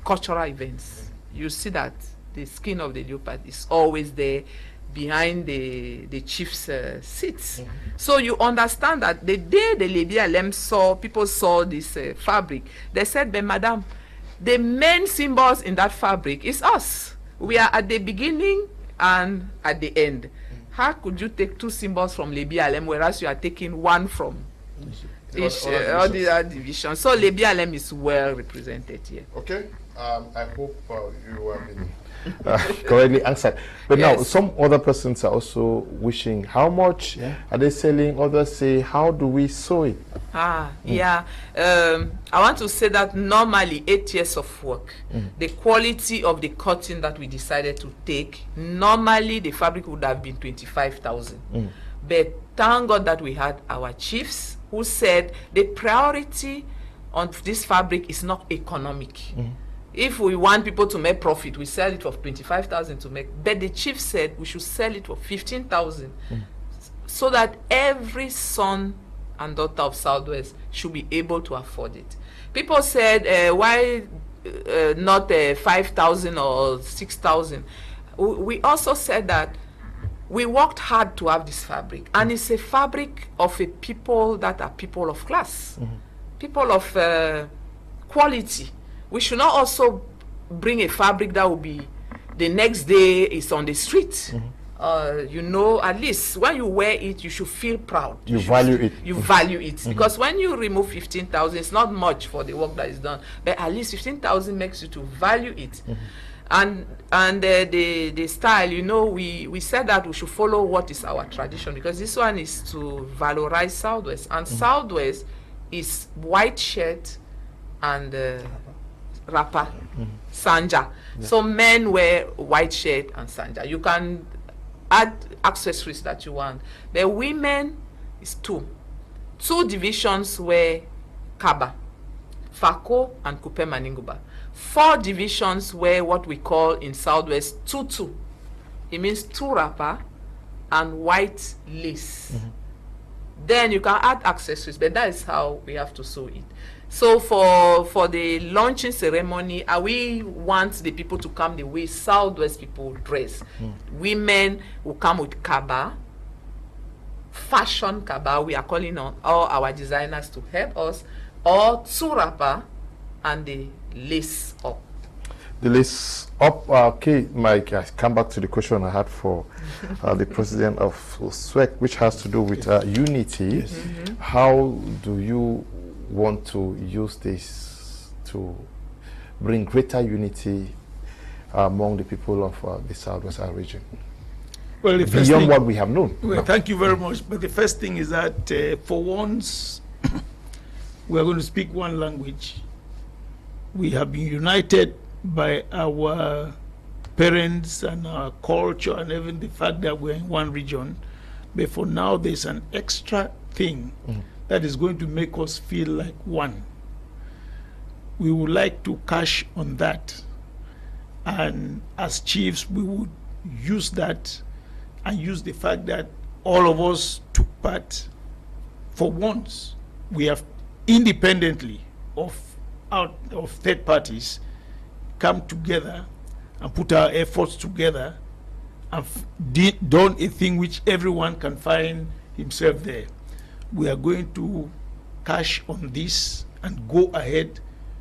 cultural events, you see that the skin of the leopard is always there behind the chief's seats. So you understand that the day the Lebialem people saw this fabric, they said, but madam, the main symbols in that fabric is us. We are at the beginning and at the end. How could you take 2 symbols from Lebialem, whereas you are taking 1 from each all the other divisions? So Lebialem is well represented here. Okay, I hope you have been correctly answered. But now some other persons are also wishing, how much are they selling? Others say, how do we sew it? I want to say that normally 8 years of work, the quality of the cotton that we decided to take, normally the fabric would have been 25,000. But thank God that we had our chiefs who said the priority on this fabric is not economic. If we want people to make profit, we sell it for 25,000 to make. But the chief said we should sell it for 15,000, so that every son and daughter of Southwest should be able to afford it. People said, why not 5,000 or 6,000? We also said that we worked hard to have this fabric, and it's a fabric of a people that are people of class, people of quality. We should not also bring a fabric that will be the next day is on the street. You know, at least when you wear it, you should feel proud. You value it. You value it. Because when you remove 15,000, it's not much for the work that is done. But at least 15,000 makes you to value it. And the style, you know, we said that we should follow what is our tradition, because this one is to valorize Southwest. And Southwest is white shirt and wrapper, sanja. So men wear white shirt and sanja. You can add accessories that you want. The women is 2 divisions wear kaba, fako, and kupe maninguba. 4 divisions wear what we call in Southwest tutu. It means 2 wrapper and white lace. Then you can add accessories, but that is how we have to sew it. So for the launching ceremony, we want the people to come the way Southwest people dress. Women will come with kaba, fashion kaba. We are calling on all our designers to help us, or 2 wrapper and the lace up. The lace up. Okay, Mike, I come back to the question I had for the president of SWECC, which has to do with unity. How do you want to use this to bring greater unity among the people of the Southwest region? Well, the first beyond thing, what we have known. Well, thank you very much. But the first thing is that for once, we are going to speak one language. we have been united by our parents and our culture and even the fact that we're in one region. But for now, there's an extra thing that is going to make us feel like one. We would like to cash on that. And as chiefs, we would use that and use the fact that all of us took part. For once, we have independently of third parties come together and put our efforts together and done a thing which everyone can find himself there. We are going to cash on this and go ahead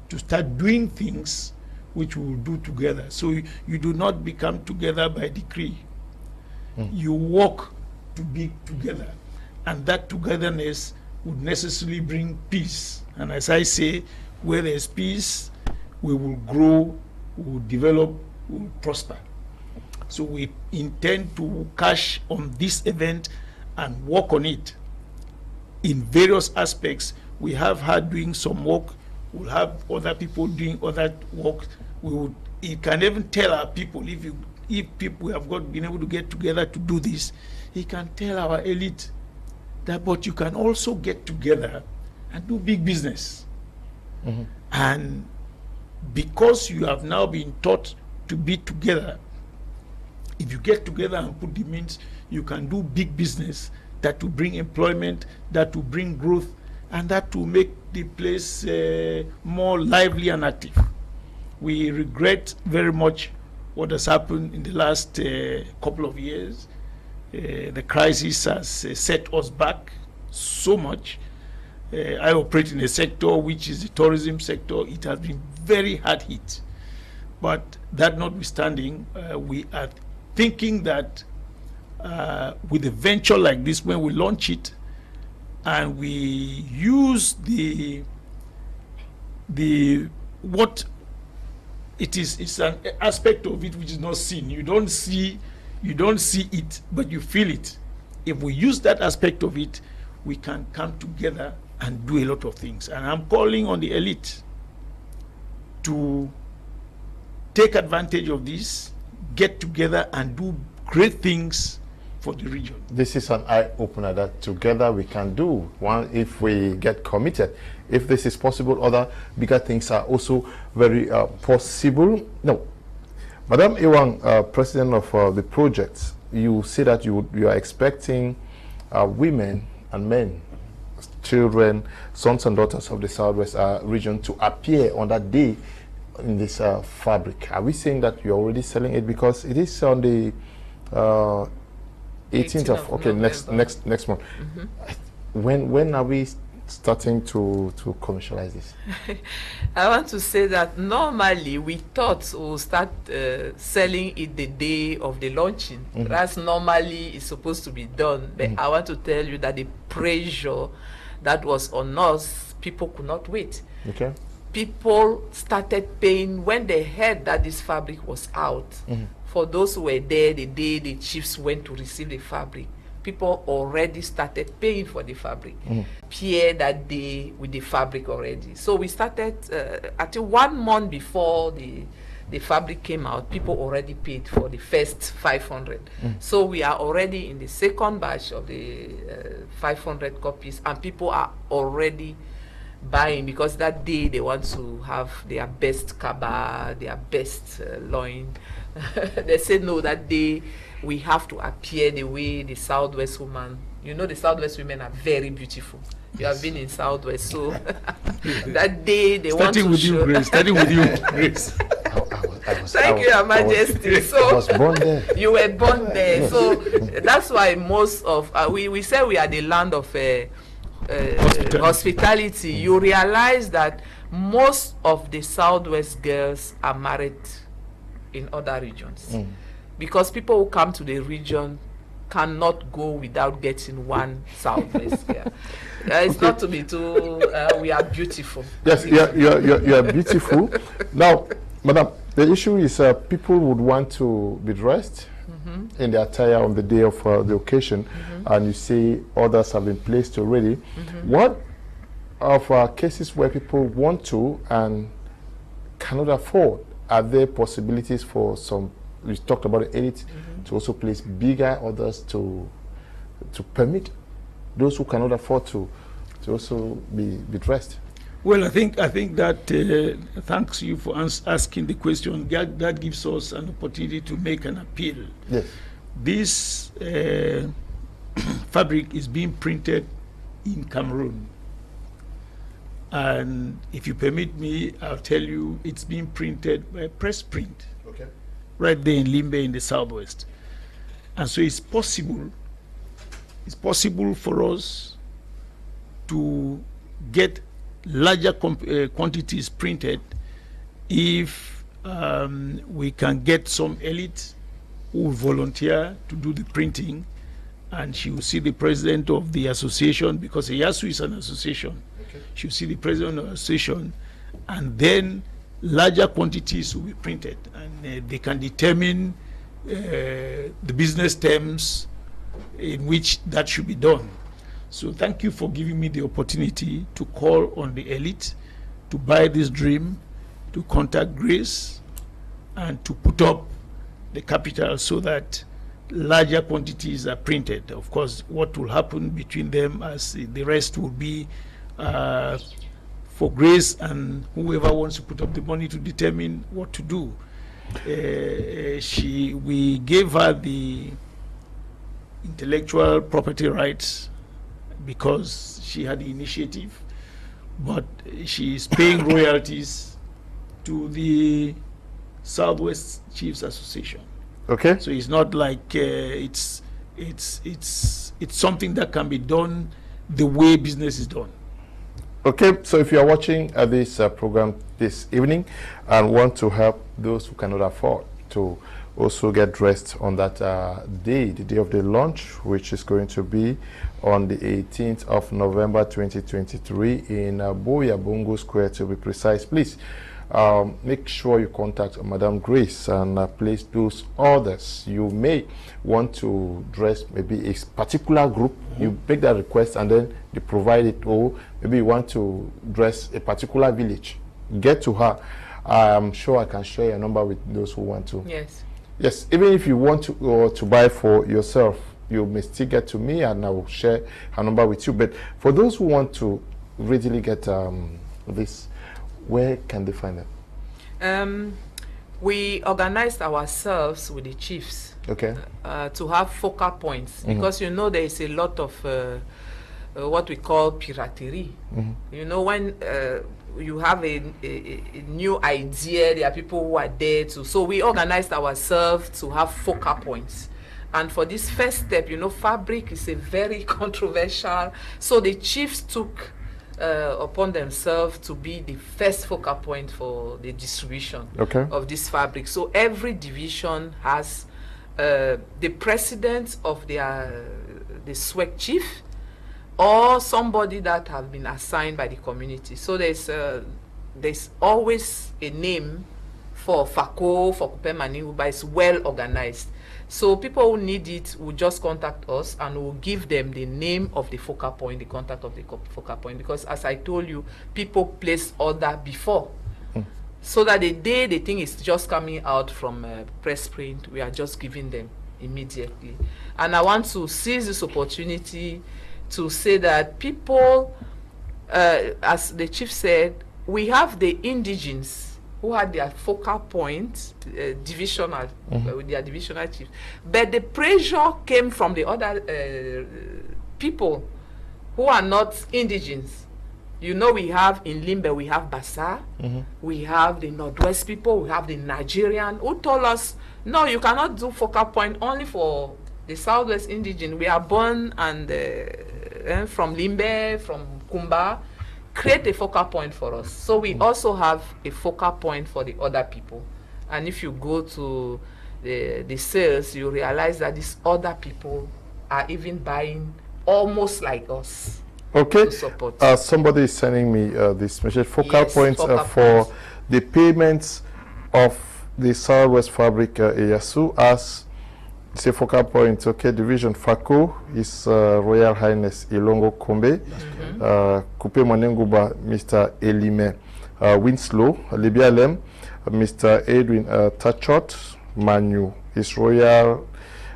to start doing things which we will do together. So you do not become together by decree. You work to be together, and that togetherness would necessarily bring peace. And as I say, where there's peace, we will grow, we will develop, we will prosper. So we intend to cash on this event and work on it in various aspects. We have had doing some work, we'll have other people doing other work. You can even tell our people, if people have been able to get together to do this, he can tell our elite that, but you can also get together and do big business. And because you have now been taught to be together, if you get together and put the means, you can do big business that will bring employment, that will bring growth, and that will make the place more lively and active. We regret very much what has happened in the last couple of years. The crisis has set us back so much. I operate in a sector which is the tourism sector. It has been very hard hit. But that notwithstanding, we are thinking that with a venture like this, when we launch it and we use what it is, it's an aspect of it which is not seen. You don't see it, but you feel it. If we use that aspect of it, we can come together and do a lot of things. And I'm calling on the elite to take advantage of this, get together and do great things for the region. This is an eye-opener that together we can do one if we get committed. If this is possible, other bigger things are also very possible. No, Madam Ewang, president of the project, you say that you are expecting women and men, children, sons and daughters of the Southwest region to appear on that day in this fabric. Are we saying that you're already selling it? Because it is on the 18th of okay, next month. When are we starting to commercialize this? I want to say that normally we thought we'll start selling it the day of the launching. That's normally it's supposed to be done. But I want to tell you that the pressure that was on us, people could not wait. Okay. People started paying when they heard that this fabric was out. For those who were there the day the chiefs went to receive the fabric, people already started paying for the fabric. Appear that day with the fabric already. So we started, until 1 month before the fabric came out, people already paid for the first 500. So we are already in the second batch of the 500 copies, and people are already buying because that day they want to have their best kaba, their best loin. They said no, that day we have to appear the way the Southwest woman. You know, the Southwest women are very beautiful. You have been in Southwest, so that day they want to show. Starting with you, Grace. Thank you, Your Majesty. So I was born there. You were born there, yes. So that's why most of we say we are the land of hospitality. You realize that most of the Southwest girls are married in other regions because people who come to the region cannot go without getting one Southwest girl. It's not to be too we are beautiful. Yes, you are beautiful. Now, Madam, the issue is people would want to be dressed in the attire on the day of the occasion, and you say others have been placed already. What of cases where people want to and cannot afford, are there possibilities for some, we talked about the elite, to also place bigger orders to permit those who cannot afford to also be dressed? Well, I think that thanks you for asking the question. That gives us an opportunity to make an appeal. Yes. This fabric is being printed in Cameroon. And if you permit me, I'll tell you it's being printed by press print. Okay. Right there in Limbe in the southwest. And so it's possible for us to get larger quantities printed if we can get some elite who will volunteer to do the printing, and she will see the president of the association, because EYASU is an association. Okay. She will see the president of the association, and then larger quantities will be printed, and they can determine the business terms in which that should be done. So thank you for giving me the opportunity to call on the elite to buy this dream, to contact Grace, and to put up the capital so that larger quantities are printed. Of course, what will happen between them, as the rest will be for Grace and whoever wants to put up the money to determine what to do. We gave her the intellectual property rights because she had the initiative, but she is paying royalties to the Southwest Chiefs Association. Okay. So it's not like it's something that can be done the way business is done. Okay, so if you are watching this program this evening and want to help those who cannot afford to also get dressed on that day, the day of the launch, which is going to be on the 18th of November 2023 in Boya Bongo Square, to be precise, please make sure you contact Madam Grace and place those orders. You may want to dress maybe a particular group. You make that request and then they provide it, or maybe you want to dress a particular village. Get to her. I'm sure I can share a number with those who want to. Yes. Yes, even if you want to buy for yourself, you may still get to me and I will share her number with you. But for those who want to readily get this, where can they find them? We organized ourselves with the chiefs, okay, to have focal points, because you know there is a lot of what we call piraterie. You know, when you have a new idea, there are people who are there to. So we organized ourselves to have focal points. And for this first step, you know, fabric is a very controversial. So the chiefs took upon themselves to be the first focal point for the distribution of this fabric. So every division has the president of the SWECC chief, or somebody that has been assigned by the community. So there's always a name for FACO, for Kupemani, but it's well organized. So people who need it will just contact us and we'll give them the name of the focal point, the contact of the focal point, because as I told you, people place order before. So that the day they think it's just coming out from press print, we are just giving them immediately. And I want to seize this opportunity to say that people, as the chief said, we have the indigenes who had their focal point, divisional, with their divisional chiefs. But the pressure came from the other people who are not indigenes. You know, we have in Limbe, we have Bassa, we have the Northwest people, we have the Nigerian, who told us, no, you cannot do focal point only for the Southwest indigene. We are born and from Limbe, from Kumba, create a focal point for us. So we also have a focal point for the other people. And if you go to the sales, you realize that these other people are even buying almost like us. Okay. To support. Somebody is sending me this message. Focal points for the payments of the Southwest Fabric EYASU as say focal point. Okay, division FACO is Royal Highness Ilongo Kombe, Kupe Manenguba Mr. Elime, Winslow, Libialem, Mr. Edwin Tachot, Manu, His Royal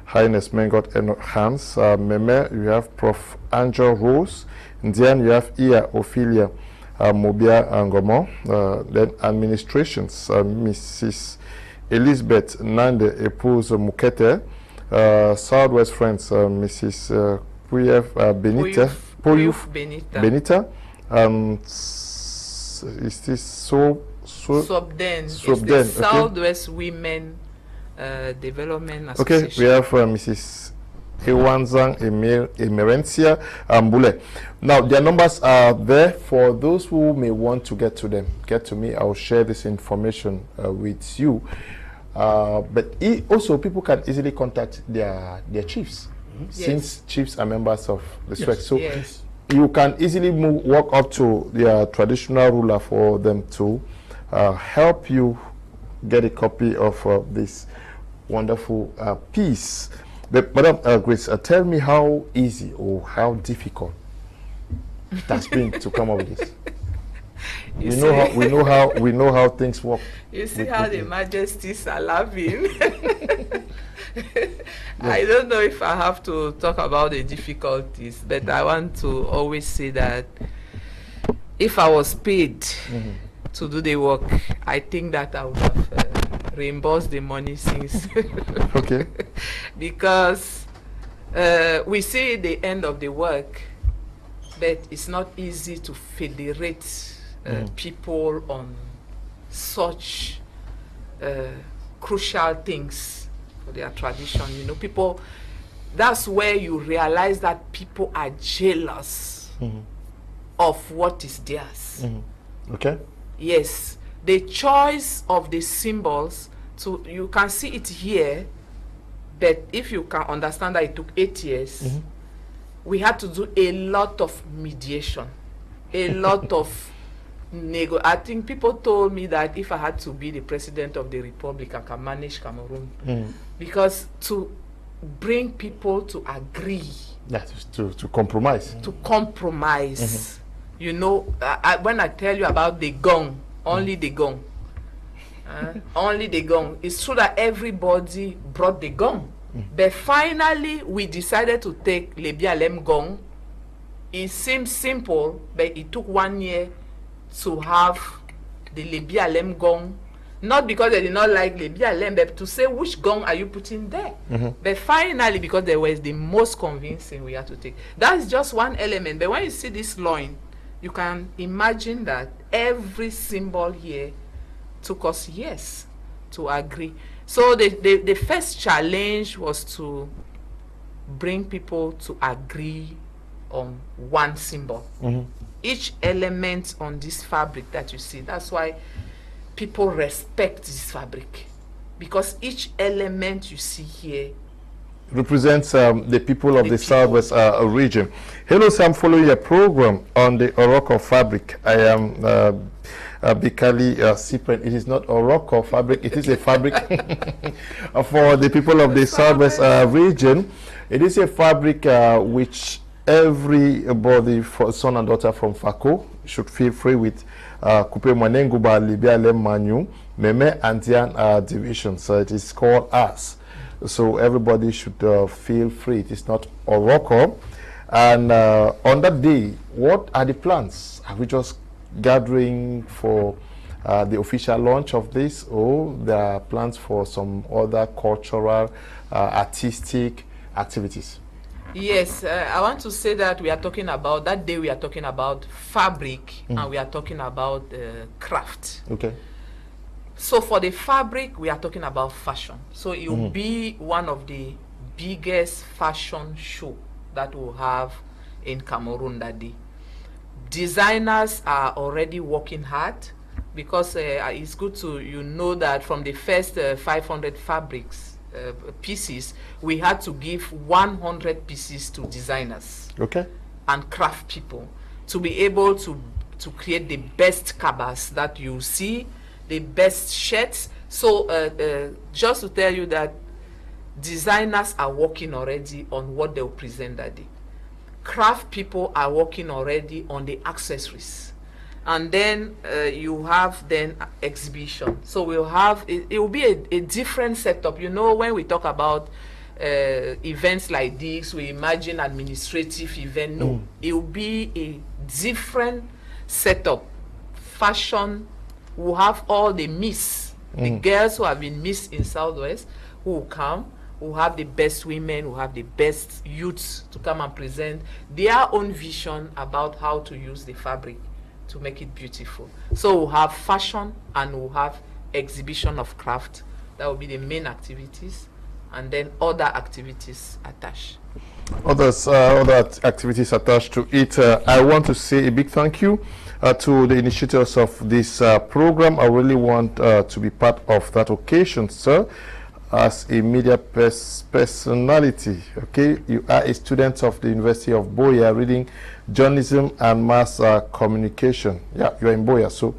Highness Mengot Hans, Meme, you have Prof. Angel Rose, then you have Iya Ophelia Mobia Angomo, then administrations, Mrs. Elizabeth Nande Epouze Mukete, Southwest Friends, Mrs. Pouyef Pouyef Benita, is this Swabden, it's the Southwest Women Development Association. Okay, we have Mrs. Ewanzang Emerencia Ambule. Now, their numbers are there for those who may want to get to them. Get to me, I'll share this information with you. But also, people can easily contact their chiefs, since chiefs are members of the SWECC. So you can easily walk up to their traditional ruler for them to help you get a copy of this wonderful piece. But Madam Grace, tell me how easy or how difficult it has been to come up with this. We know how things work. You see how the majesties are laughing. I don't know if I have to talk about the difficulties, but I want to always say that if I was paid to do the work, I think that I would have reimbursed the money since. Okay. Because we see the end of the work, but it's not easy to federate people on such crucial things for their tradition. You know, people, that's where you realize that people are jealous of what is theirs. Okay. Yes, the choice of the symbols, so you can see it here, but if you can understand that it took 8 years, we had to do a lot of mediation, a lot of I think people told me that if I had to be the president of the republic, I can manage Cameroon. Because to bring people to agree. That is to compromise. To compromise. You know, when I tell you about the gong, only the gong. Only the gong. It's true that everybody brought the gong. But finally, we decided to take le Bialem gong. It seems simple, but it took 1 year to have the le Bialem gong. Not because they did not like le Bialem, but to say which gong are you putting there. But finally, because there was the most convincing, we had to take. That's just one element. But when you see this loin, you can imagine that every symbol here took us years to agree. So the first challenge was to bring people to agree on one symbol. Each element on this fabric that you see, that's why people respect this fabric, because each element you see here represents the people of the Southwest region. Hello, sir, I'm following your program on the Oroko fabric. I am Bikali Cyprian. It is not Oroko fabric, it is a fabric for the people of the Southwest region. It is a fabric which everybody, son and daughter from Fako, should feel free with. Coupe Mwanenguba, Libya, Lemanu, Meme, Antian division. So it is called us. So everybody should feel free. It is not Oroko. And on that day, what are the plans? Are we just gathering for the official launch of this, or there are plans for some other cultural, artistic activities? Yes, I want to say that we are talking about, that day we are talking about fabric, and we are talking about craft. Okay. So for the fabric, we are talking about fashion. So it will be one of the biggest fashion show that we'll have in Cameroon that day. Designers are already working hard, because it's good to know that from the first 500 fabrics, pieces, we had to give 100 pieces to designers and craft people to be able to create the best cabas that you see, the best shirts. So just to tell you that designers are working already on what they'll present that day. Craft people are working already on the accessories. And then you have then exhibition. So we'll have, it will be a different setup. You know, when we talk about events like this, we imagine administrative event. No, it will be a different setup. Fashion, we'll have all the Miss, the girls who have been Miss in Southwest, who will come. We'll have the best women, we'll have the best youths to come and present their own vision about how to use the fabric to make it beautiful. So we'll have fashion and we'll have exhibition of craft. That will be the main activities, and then other activities attached. Other activities attached to it. I want to say a big thank you to the initiators of this program. I really want to be part of that occasion, sir. As a media personality, okay, you are a student of the University of Boya, reading journalism and mass communication. Yeah, you are in Boya, so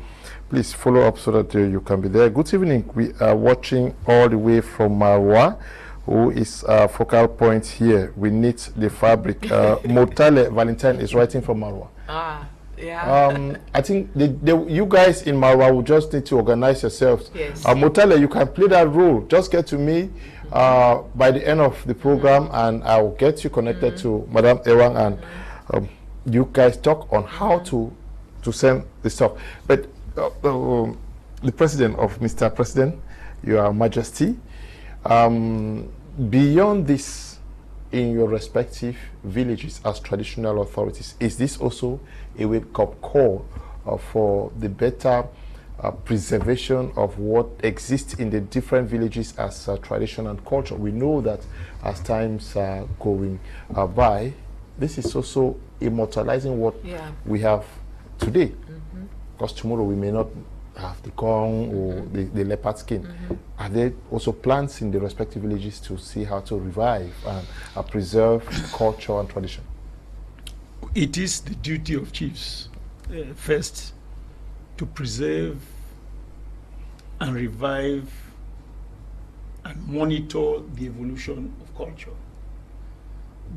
please follow up so that you can be there. Good evening. We are watching all the way from Marwa, who is focal point here. We need the fabric. Motale Valentine is writing from Marwa. Yeah. I think you guys in Marwa will just need to organize yourselves. Yes. Motale, you can play that role. Just get to me by the end of the program, and I will get you connected to Madam Ewang, and you guys talk on how to send the stuff. But the president of Mr. President, Your Majesty, beyond this, in your respective villages as traditional authorities, is this also a wake-up call for the better preservation of what exists in the different villages as tradition and culture? We know that as times are going by, this is also immortalizing what we have today, because tomorrow we may not have the corn or the leopard skin. Are there also plans in the respective villages to see how to revive and preserve culture and tradition? It is the duty of chiefs, first, to preserve and revive and monitor the evolution of culture.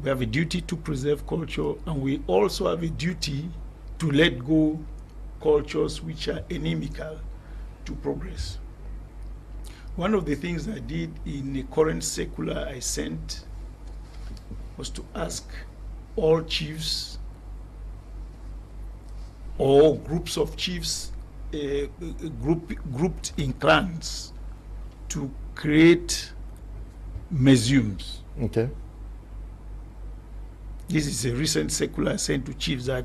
We have a duty to preserve culture, and we also have a duty to let go cultures which are inimical to progress. One of the things I did in the current circular I sent was to ask all chiefs or groups of chiefs grouped in clans to create museums. Okay. This is a recent circular I sent to chiefs, that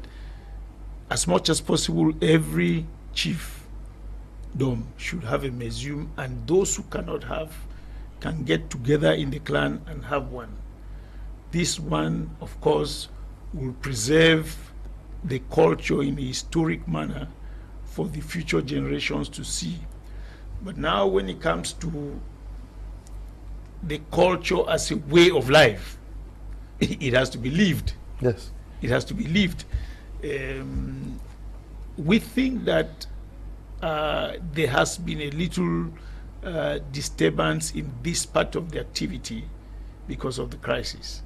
as much as possible, every chiefdom should have a museum, and those who cannot have can get together in the clan and have one. This one, of course, will preserve the culture in a historic manner for the future generations to see. But now when it comes to the culture as a way of life, it has to be lived. Yes. It has to be lived. We think that there has been a little disturbance in this part of the activity because of the crisis.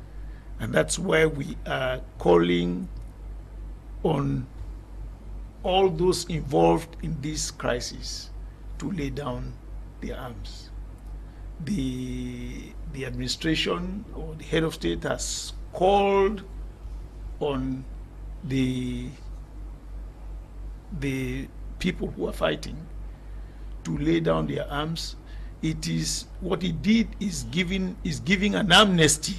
And that's why we are calling on all those involved in this crisis to lay down their arms. The administration or the head of state has called on the people who are fighting to lay down their arms. It is what he did is giving an amnesty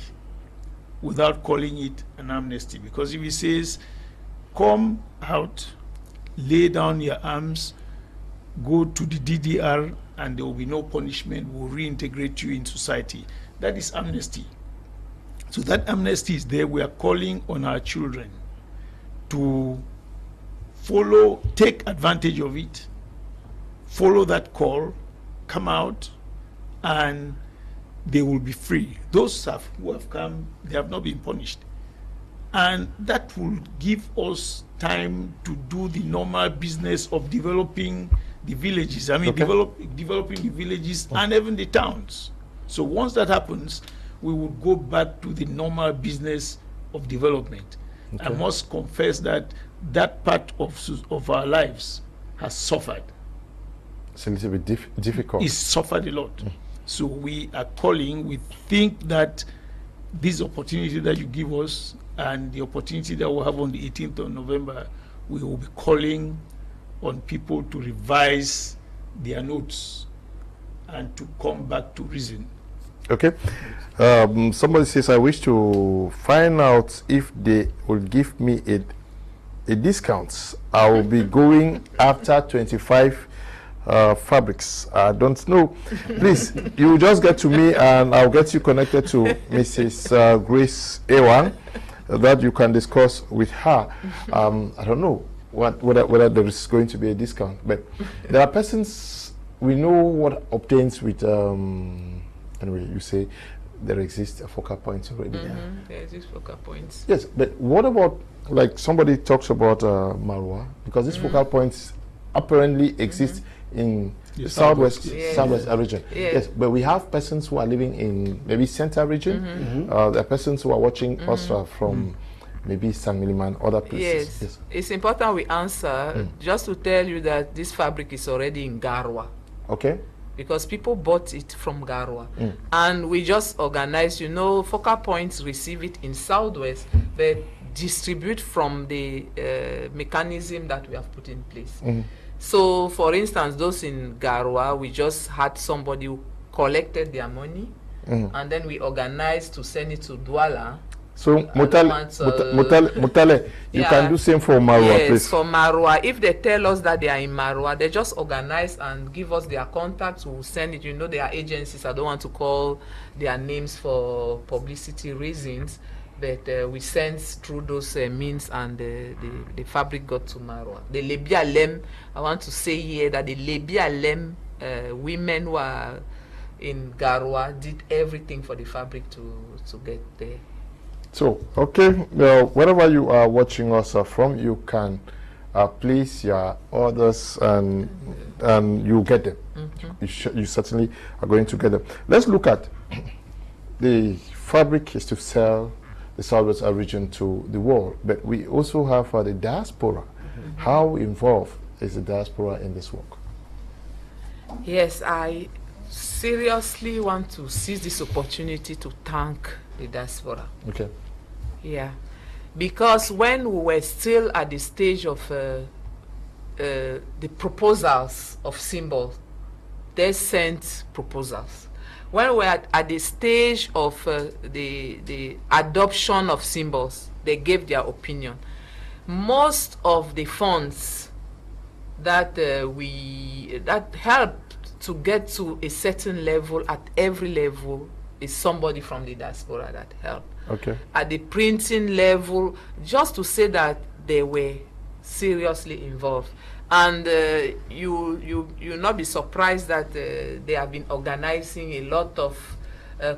without calling it an amnesty, because if he says, come out, lay down your arms, go to the DDR, and there will be no punishment, we'll reintegrate you in society, that is amnesty. So that amnesty is there. We are calling on our children to follow, take advantage of it, follow that call, come out, and they will be free. Those who have come, they have not been punished. And that will give us time to do the normal business of developing the villages. I mean, developing the villages and even the towns. So once that happens, we will go back to the normal business of development. I must confess that that part of our lives has suffered. It's a little bit difficult. It's suffered a lot. So we are calling, we think that this opportunity that you give us and the opportunity that we'll have on the 18th of November, we will be calling on people to revise their notes and to come back to reason. Okay. Somebody says, I wish to find out if they will give me a discount. I will be going after 25 fabrics. I don't know. Please, you just get to me and I'll get you connected to Mrs. Grace Ewang, that you can discuss with her. I don't know whether there is going to be a discount, but there are persons, we know what obtains with, anyway, you say there exists a focal point already. There exist focal points. Yes, but what about, like somebody talks about Marwa, because this focal points apparently exist in the southwest region. Yes, but we have persons who are living in maybe center region. There are persons who are watching us from maybe San Miliman, other places. Yes, it's important we answer just to tell you that this fabric is already in Garwa. Okay. Because people bought it from Garwa. And we just organized, you know, focal points receive it in Southwest, but distribute from the mechanism that we have put in place. So, for instance, those in Garwa, we just had somebody who collected their money, and then we organized to send it to Douala. So, Mutale, you can do same for Marwa, yes, please. for Marwa. If they tell us that they are in Marwa, they just organize and give us their contacts. We'll send it. You know, their agencies. I don't want to call their names for publicity reasons, but we sent through those means, and the fabric got to Marwa. The Lebia Lem, I want to say here that the Lebia Lem women who are in Garwa did everything for the fabric to get there. So, okay, wherever you are watching us from, you can place your orders and you get them. You certainly are going to get them. Let's look at the fabric is to sell the Southwest region to the world, but we also have the diaspora. How involved is the diaspora in this work? Yes, I seriously want to seize this opportunity to thank the diaspora. Okay. Yeah, because when we were still at the stage of the proposals of symbols, they sent proposals. When we were at the stage of the adoption of symbols, they gave their opinion. Most of the funds that that helped to get to a certain level at every level is somebody from the diaspora that helped. Okay. At the printing level, just to say that they were seriously involved. And you'll not be surprised that they have been organizing a lot of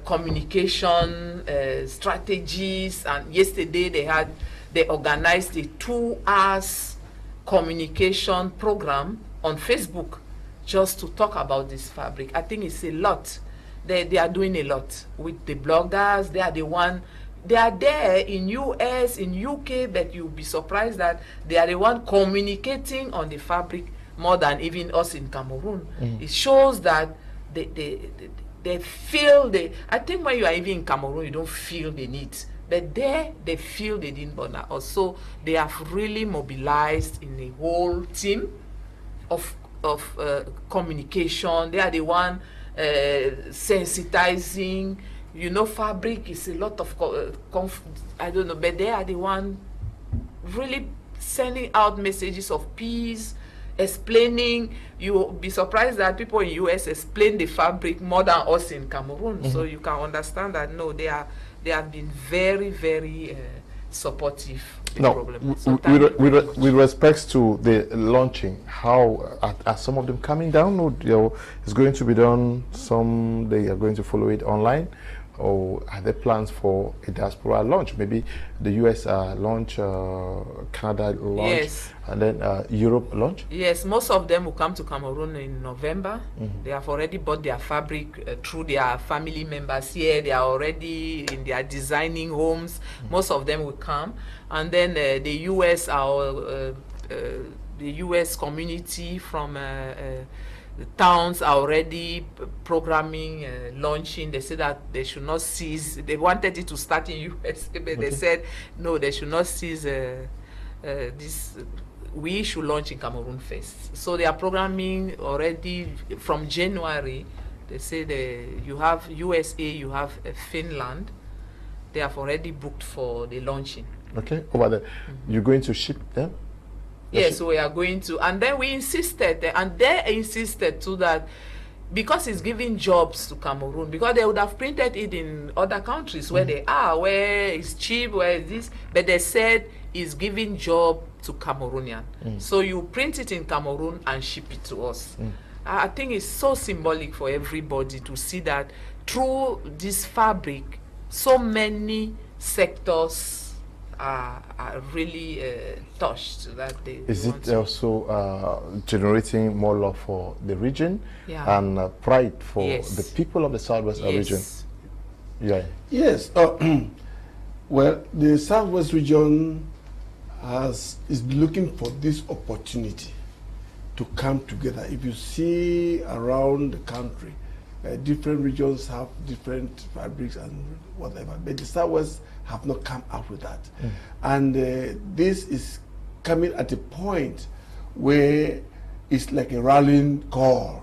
communication strategies. And yesterday they organized a 2-hour communication program on Facebook just to talk about this fabric. I think it's a lot. They are doing a lot with the bloggers. They are there in US, in UK, but you'll be surprised that they are the one communicating on the fabric more than even us in Cameroon. It shows that they feel I think when you are even in Cameroon, you don't feel the need. But there, they feel they didn't bother us. So they have really mobilized in the whole team of communication. They are the one sensitizing. You know, fabric is a lot of I don't know, but they are the one really sending out messages of peace, explaining. You'll be surprised that people in US explain the fabric more than us in Cameroon. So you can understand that they have been very, very supportive. Now, with respects to the launching, how are some of them coming down? Or it's going to be done? Some they are going to follow it online. or are there plans for a diaspora launch? Maybe the US launch, Canada launch, Yes. and then Europe launch? Yes, most of them will come to Cameroon in November. They have already bought their fabric through their family members here. They are already in their designing homes. Most of them will come. And then the US, the US community from the towns are already programming, launching. They said that they should not cease. They wanted it to start in US, but they said, no, they should not cease this. We should launch in Cameroon first. So they are programming already from January. They say you have USA, you have Finland. They have already booked for the launching. Okay, over there. You're going to ship them? Yes, we are going to. And then we insisted, and they insisted too, that because it's giving jobs to Cameroon, because they would have printed it in other countries where they are, where it's cheap, where it's this, but they said it's giving job to Cameroonian. So you print it in Cameroon and ship it to us. I think it's so symbolic for everybody to see that through this fabric, so many sectors are really touched that they Is want it to. also generating more love for the region and pride for the people of the Southwest region? Yeah. Yes. Well, the Southwest region is looking for this opportunity to come together. If you see around the country, different regions have different fabrics and whatever, but the Southwest have not come up with that. And this is coming at a point where it's like a rallying call,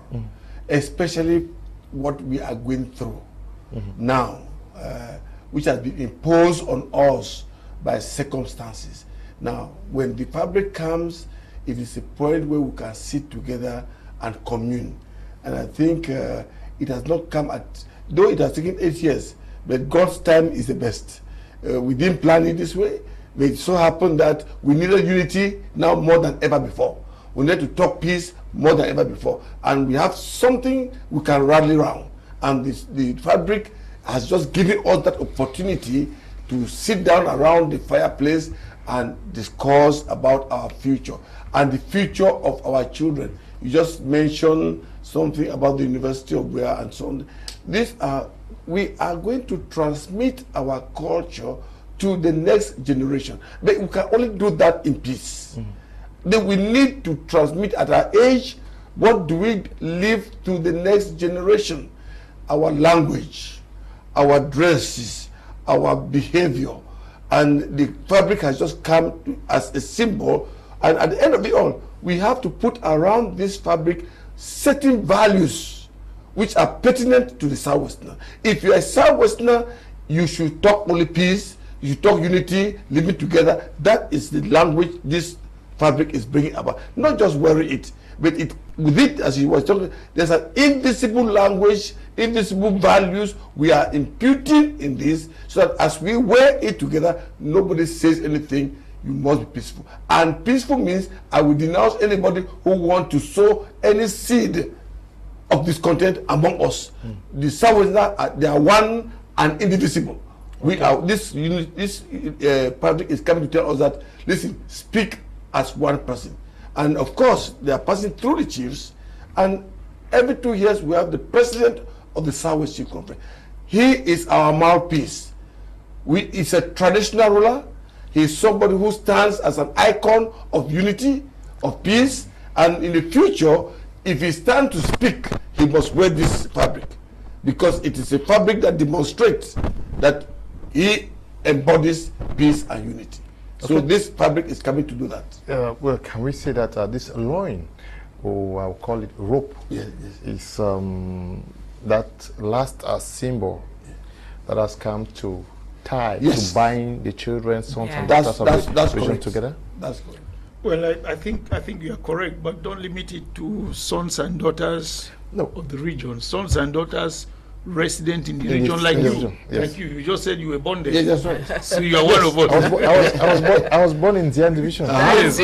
especially what we are going through now, which has been imposed on us by circumstances. Now, when the fabric comes, it is a point where we can sit together and commune. And I think it has not come at, though it has taken 8 years, but God's time is the best. We didn't plan it this way, but it so happened that we needed unity now more than ever before. We need to talk peace more than ever before. And we have something we can rally around. And the fabric has just given us that opportunity to sit down around the fireplace and discuss about our future and the future of our children. You just mentioned something about the University of Where and so on. We are going to transmit our culture to the next generation. But we can only do that in peace. Then we need to transmit at our age, what do we leave to the next generation? Our language, our dresses, our behavior. And the fabric has just come as a symbol. And at the end of it all, we have to put around this fabric certain values which are pertinent to the Southwesterner. If you are a Southwesterner, you should talk only peace, you should talk unity, living together. That is the language this fabric is bringing about. Not just wearing it, but with it, as he was talking, there's an invisible language, invisible values we are imputing in this, so that as we wear it together, nobody says anything. You must be peaceful. And peaceful means I will denounce anybody who wants to sow any seed of discontent among us. The Southwesterners, they are one and indivisible. We are this public is coming to tell us that, listen, speak as one person. And of course, they are passing through the chiefs, and every 2 years we have the president of the Southwest Chief Conference. He is our mouthpiece. He's a traditional ruler. He is somebody who stands as an icon of unity, of peace, and in the future, if he stands to speak, he must wear this fabric, because it is a fabric that demonstrates that he embodies peace and unity. Okay. So this fabric is coming to do that. Well, can we say that this loin, or I'll call it rope, is that last symbol that has come to tie, to bind the children, sons and daughters of the region together? That's correct. Well, I think you are correct, but don't limit it to sons and daughters of the region. Sons and daughters resident in the region, like you. Yes. Like you just said you were born there. Yes, that's right. So you are one of us. I was born in Zian Division. So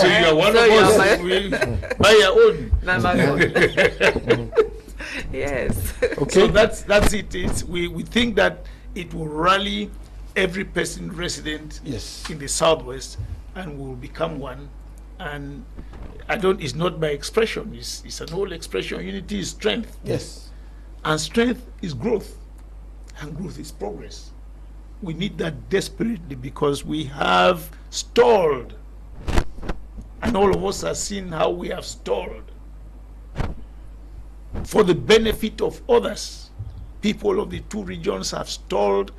you are one of us. By your own. Yes. Okay. So that's it. We think that it will rally every person resident in the Southwest, and will become one. And it's not by expression, it's an old expression. Unity is strength. Yes. And strength is growth, and growth is progress. We need that desperately, because we have stalled, and all of us have seen how we have stalled for the benefit of others. People of the two regions have stalled,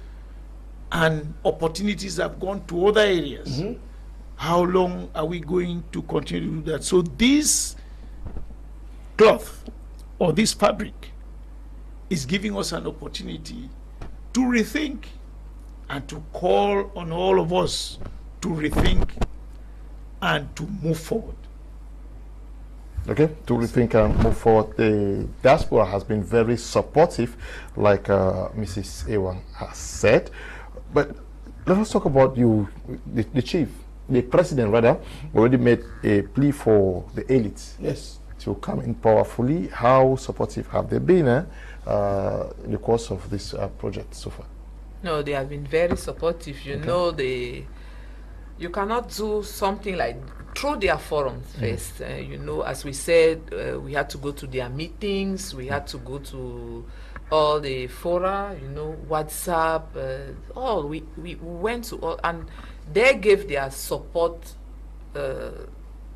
and opportunities have gone to other areas. How long are we going to continue to do that? So this cloth, or this fabric, is giving us an opportunity to rethink, and to call on all of us to rethink and to move forward. Okay, to rethink and move forward. The diaspora has been very supportive, like Mrs. Ewang has said. But let us talk about you, the president rather, already made a plea for the elites to come in powerfully. How supportive have they been in the course of this project so far? No, they have been very supportive. You know, you cannot do something like through their forums first. You know, as we said, we had to go to their meetings, we had to go to all the fora, you know, WhatsApp, all. We went to all, and they gave their support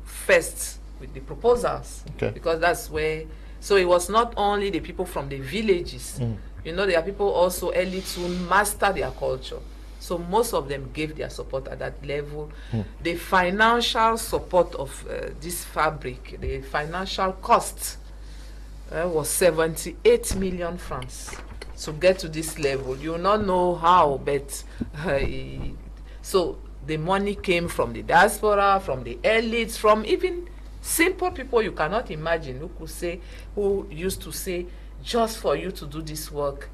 first with the proposals, because that's where. So it was not only the people from the villages. You know, there are people also elites who master their culture. So most of them gave their support at that level. The financial support of this fabric, the financial cost was 78 million francs to get to this level. You will not know how, but so the money came from the diaspora, from the elites, from even simple people you cannot imagine who used to say, just for you to do this work,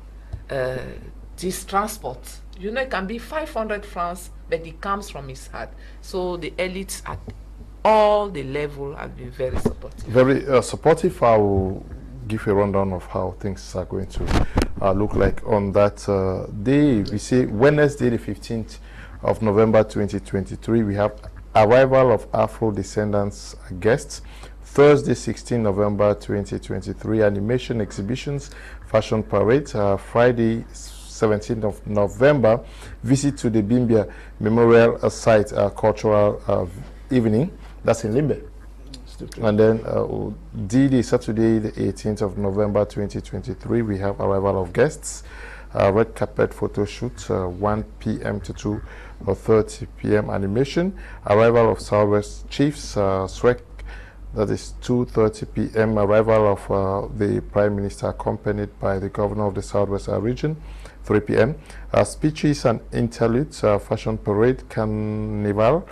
this transport, you know, it can be 500 francs, but it comes from his heart. So the elites at all the level have been very supportive. Very supportive. I will give a rundown of how things are going to look like on that day. We say Wednesday, the 15th of November 2023, we have arrival of Afro descendants guests. Thursday, 16 November 2023, animation exhibitions, fashion parade. Friday, 17th of November, visit to the Bimbia Memorial Site cultural evening. That's in Limbe. And then D-Day, Saturday, the 18th of November 2023, we have arrival of guests. Red carpet photo shoot, 1 p.m. to 2:30 p.m. animation. Arrival of Southwest Chiefs, SWECC, that is 2:30 p.m. Arrival of the Prime Minister accompanied by the Governor of the Southwest region, 3 p.m. Speeches and interludes, fashion parade, carnival,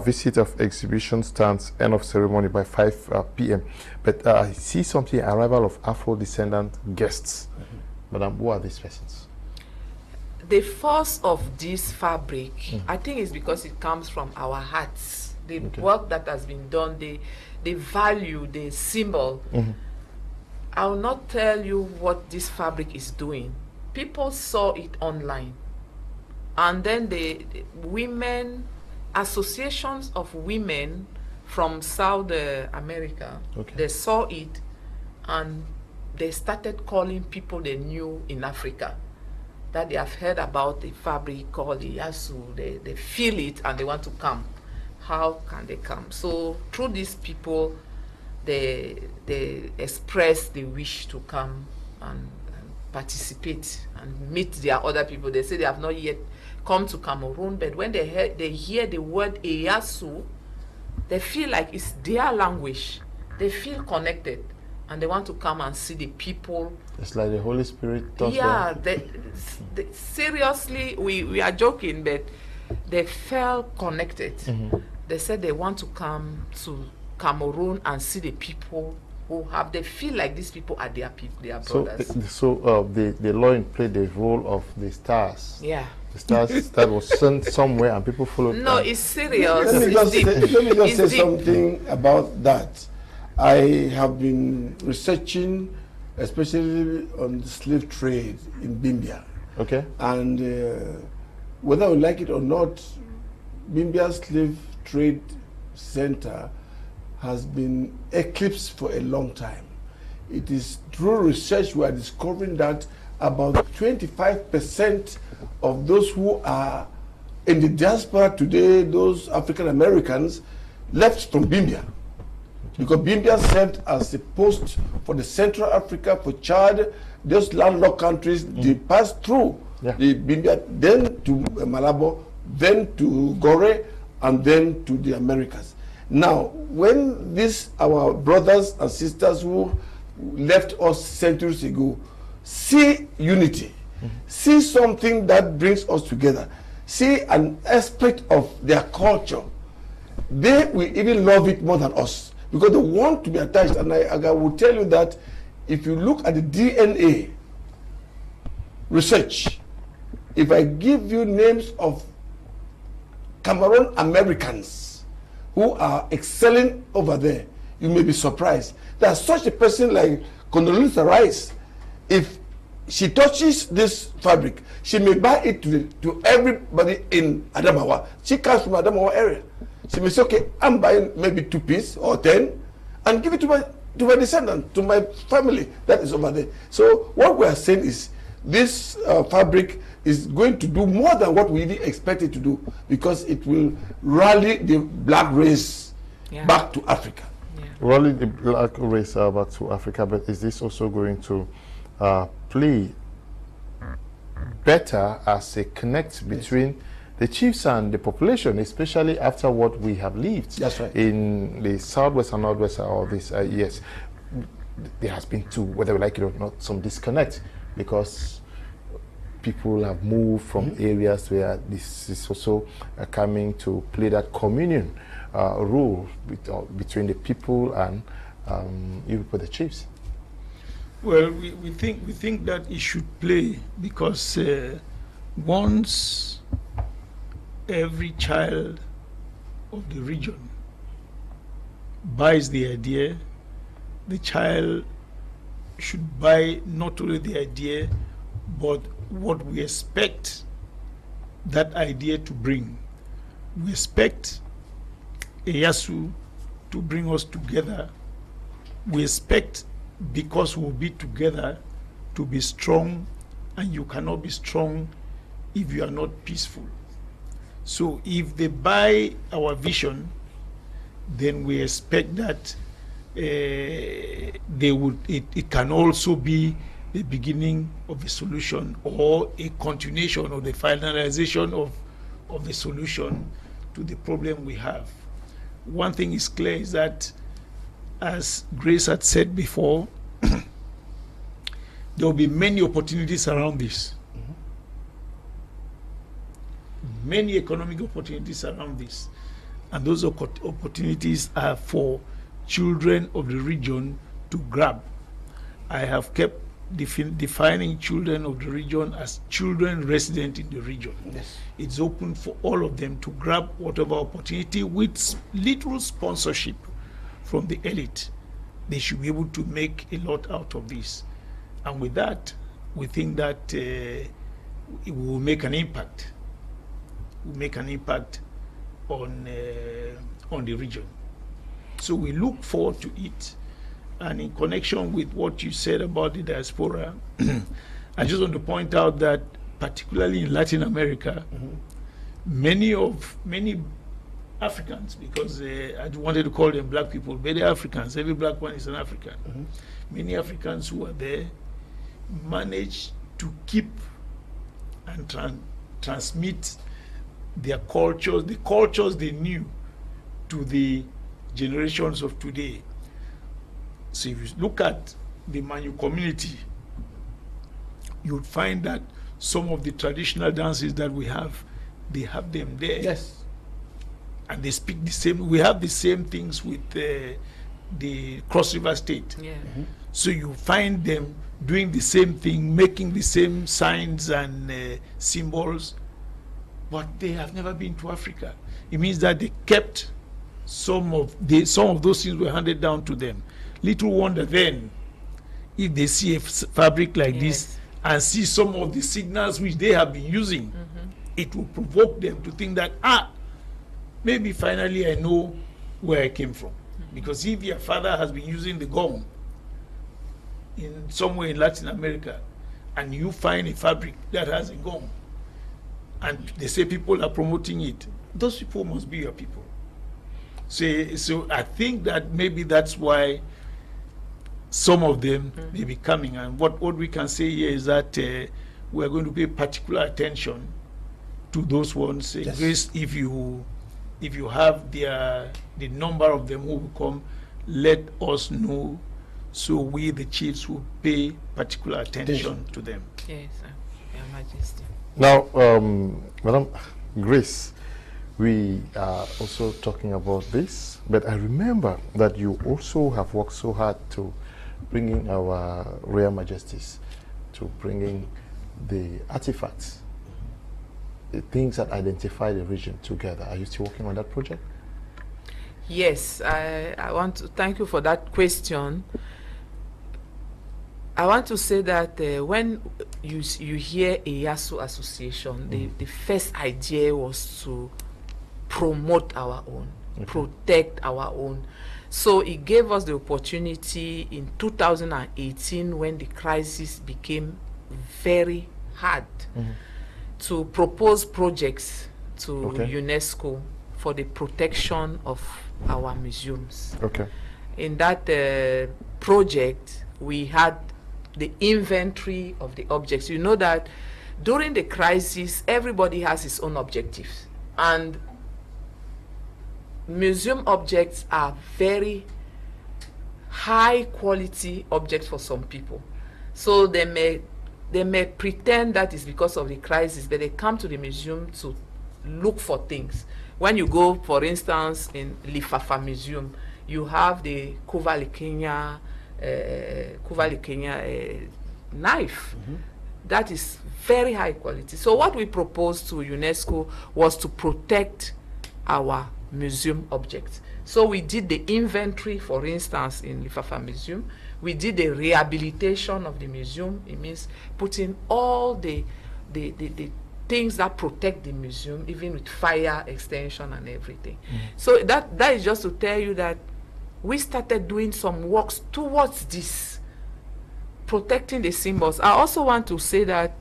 visit of exhibition stands, end of ceremony by 5 p.m. But I see something, arrival of Afro-descendant guests. Madam, who are these persons? The force of this fabric, I think, is because it comes from our hearts. The work that has been done, the value, the symbol. I will not tell you what this fabric is doing. People saw it online, and then the women, associations of women from South America, they saw it, and they started calling people they knew in Africa, that they have heard about the fabric called EYASU. They feel it and they want to come. How can they come? So through these people, they express the wish to come and participate and meet their other people. They say they have not yet come to Cameroon, but when they hear the word EYASU, they feel like it's their language. They feel connected, and they want to come and see the people. It's like the Holy Spirit touched them. Seriously, we are joking, but they felt connected. They said they want to come to Cameroon and see the people who have. They feel like these people are their people, their brothers. So the Lord played the role of the stars. Yeah. The stars that was sent somewhere and people followed. No, them. it's serious. Let me just say something about that. I have been researching especially on the slave trade in Bimbia. Okay. And whether we like it or not, Bimbia Slave Trade Center has been eclipsed for a long time. It is through research we are discovering that about 25% of those who are in the diaspora today, those African Americans, left from Bimbia. Because Bimbia served as a post for the Central Africa, for Chad, those landlocked countries, they passed through the Bimbia, then to Malabo, then to Gore, and then to the Americas. Now, when these, our brothers and sisters who left us centuries ago, see unity, see something that brings us together, see an aspect of their culture, they will even love it more than us, because they want to be attached. And I will tell you that if you look at the DNA research, if I give you names of Cameroon Americans who are excelling over there, you may be surprised that such a person like Condoleezza Rice, if she touches this fabric, she may buy it to everybody in Adamawa. She comes from Adamawa area. She may say, okay, I'm buying maybe 2 pieces or 10 and give it to my descendant, to my family that is over there. So what we are saying is this fabric is going to do more than what we really expected to do, because it will rally the black race back to Africa. Rally the black race back to Africa, but is this also going to play better as a connect between the chiefs and the population, especially after what we have lived in the southwest and northwest of this years? There has been, too, whether we like it or not, some disconnect, because people have moved from areas where this is also coming to play that communion role between the people and even for the chiefs. Well, we think that it should play, because once every child of the region buys the idea, the child should buy not only the idea, but what we expect that idea to bring. We expect EYASU to bring us together. We expect, because we'll be together, to be strong, and you cannot be strong if you are not peaceful. So if they buy our vision, then we expect that it can also be the beginning of a solution, or a continuation of the finalization of the solution to the problem we have. One thing is clear, is that, as Grace had said before, there will be many opportunities around this. Many economic opportunities around this. And those opportunities are for children of the region to grab. I have kept defining children of the region as children resident in the region. Yes. It's open for all of them to grab whatever opportunity, with little sponsorship from the elite. They should be able to make a lot out of this. And with that, we think that it will make an impact. Will make an impact on the region. So we look forward to it. And in connection with what you said about the diaspora, I just want to point out that, particularly in Latin America, many Africans, because I wanted to call them black people, but they're Africans. Every black one is an African. Many Africans who are there manage to keep and transmit their cultures, the cultures they knew, to the generations of today. So if you look at the Manu community, you'll find that some of the traditional dances that we have, they have them there. Yes. And they speak the same. We have the same things with the Cross River State. Yeah. So you find them doing the same thing, making the same signs and symbols, but they have never been to Africa. It means that they kept some of those things were handed down to them. Little wonder then, if they see a fabric like this and see some of the signals which they have been using, it will provoke them to think that, maybe finally I know where I came from. Because if your father has been using the gong in somewhere in Latin America, and you find a fabric that has a gong, and they say people are promoting it, those people must be your people. So I think that maybe that's why some of them may be coming. And what we can say here is that we are going to pay particular attention to those ones. Grace, if you have the number of them who will come, let us know, so we the chiefs will pay particular attention to them. Yes, Your Majesty. Now, Madam Grace, we are also talking about this, but I remember that you also have worked so hard to bringing our Royal Majesties, to bringing the artifacts, the things that identify the region together. Are you still working on that project? Yes, I want to thank you for that question. I want to say that when you hear EYASU Association, the first idea was to promote our own, protect our own. So it gave us the opportunity in 2018, when the crisis became very hard, to propose projects to UNESCO for the protection of our museums. In that project, we had the inventory of the objects. You know that during the crisis, everybody has his own objectives, and museum objects are very high quality objects for some people. So they may pretend that it's because of the crisis, but they come to the museum to look for things. When you go, for instance, in Lifafa Museum, you have the Kuvalikenya knife. That is very high quality. So what we proposed to UNESCO was to protect our museum objects. So we did the inventory, for instance, in Lifafa Museum. We did the rehabilitation of the museum. It means putting all the things that protect the museum, even with fire extension and everything. So that is just to tell you that we started doing some works towards this, protecting the symbols. I also want to say that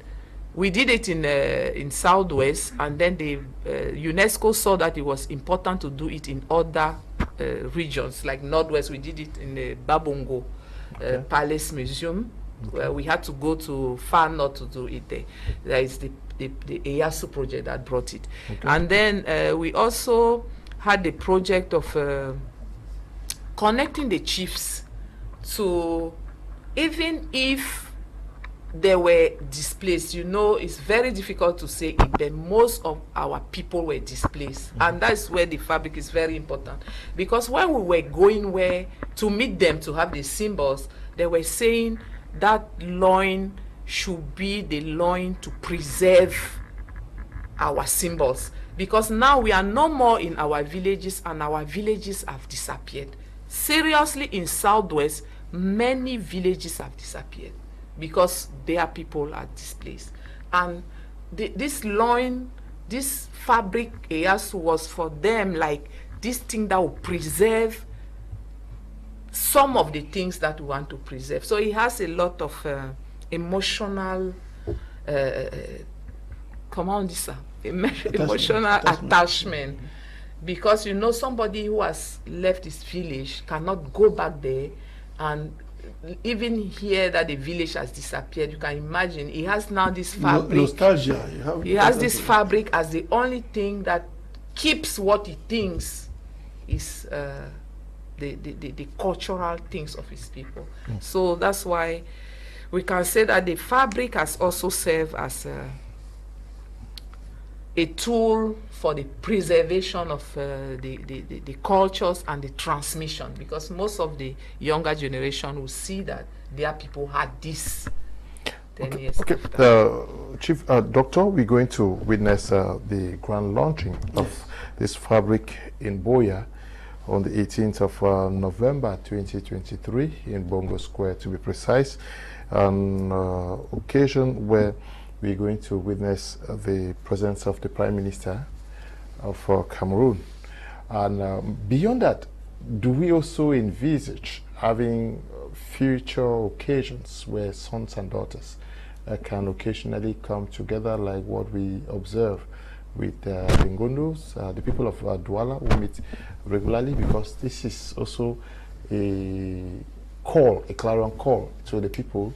we did it in Southwest, and then the UNESCO saw that it was important to do it in other regions, like Northwest. We did it in the Babongo Palace Museum, where we had to go to far north to do it there. There is the EYASU project that brought it. And then we also had the project of connecting the chiefs to, even if they were displaced, you know, it's very difficult to say it, but most of our people were displaced. And that's where the fabric is very important. Because when we were going where to meet them to have the symbols, they were saying that loin should be the loin to preserve our symbols. Because now we are no more in our villages, and our villages have disappeared. Seriously, in Southwest, many villages have disappeared because their people are displaced. And this loin, this fabric, EYASU, was for them like this thing that will preserve some of the things that we want to preserve. So it has a lot of emotional emotional attachment. Because, you know, somebody who has left his village cannot go back there and even hear that the village has disappeared. You can imagine. He has now this fabric. Nostalgia. He has this fabric as the only thing that keeps what he thinks is the cultural things of his people. So that's why we can say that the fabric has also served as a tool for the preservation of the cultures and the transmission, because most of the younger generation will see that their people had this 10 years after. Chief Doctor, we're going to witness the grand launching of this fabric in Boya. on the 18th of November 2023 in Bongo Square, to be precise, an occasion where we're going to witness the presence of the Prime Minister of Cameroon. And beyond that, do we also envisage having future occasions where sons and daughters can occasionally come together, like what we observe with the Ngondos, the people of Douala, who meet regularly, because this is also a call, a clarion call to the people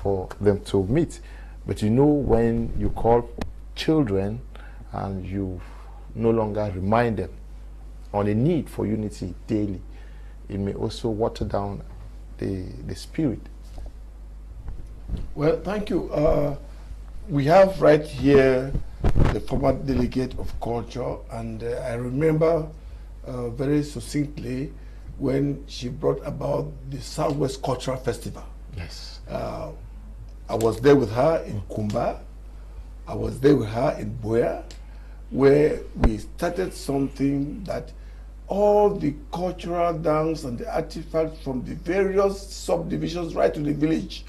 for them to meet. But you know, when you call children and you no longer remind them on a need for unity daily, it may also water down the spirit. Well, thank you. We have right here the former delegate of culture, and I remember very succinctly when she brought about the Southwest Cultural Festival. Yes. I was there with her in Kumba. I was there with her in Boya, where we started something that all the cultural dance and the artifacts from the various subdivisions right to the village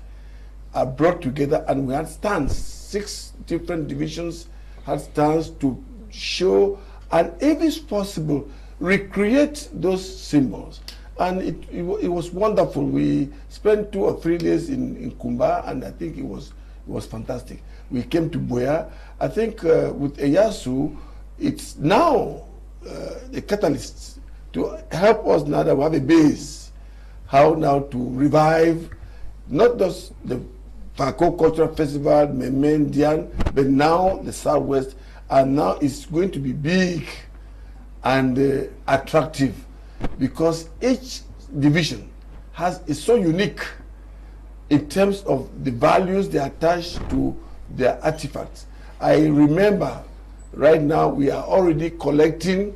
are brought together, and we had stands. 6 different divisions had stands to show, and if it's possible, recreate those symbols. And it was wonderful. We spent 2 or 3 days in Kumba, and I think it was fantastic. We came to Boya. I think with EYASU, it's now the catalyst to help us now that we have a base, how now to revive not just the Fako Cultural Festival, Memendian, but now the Southwest, and now it's going to be big and attractive, because each division is so unique in terms of the values they attach to their artifacts. I remember right now we are already collecting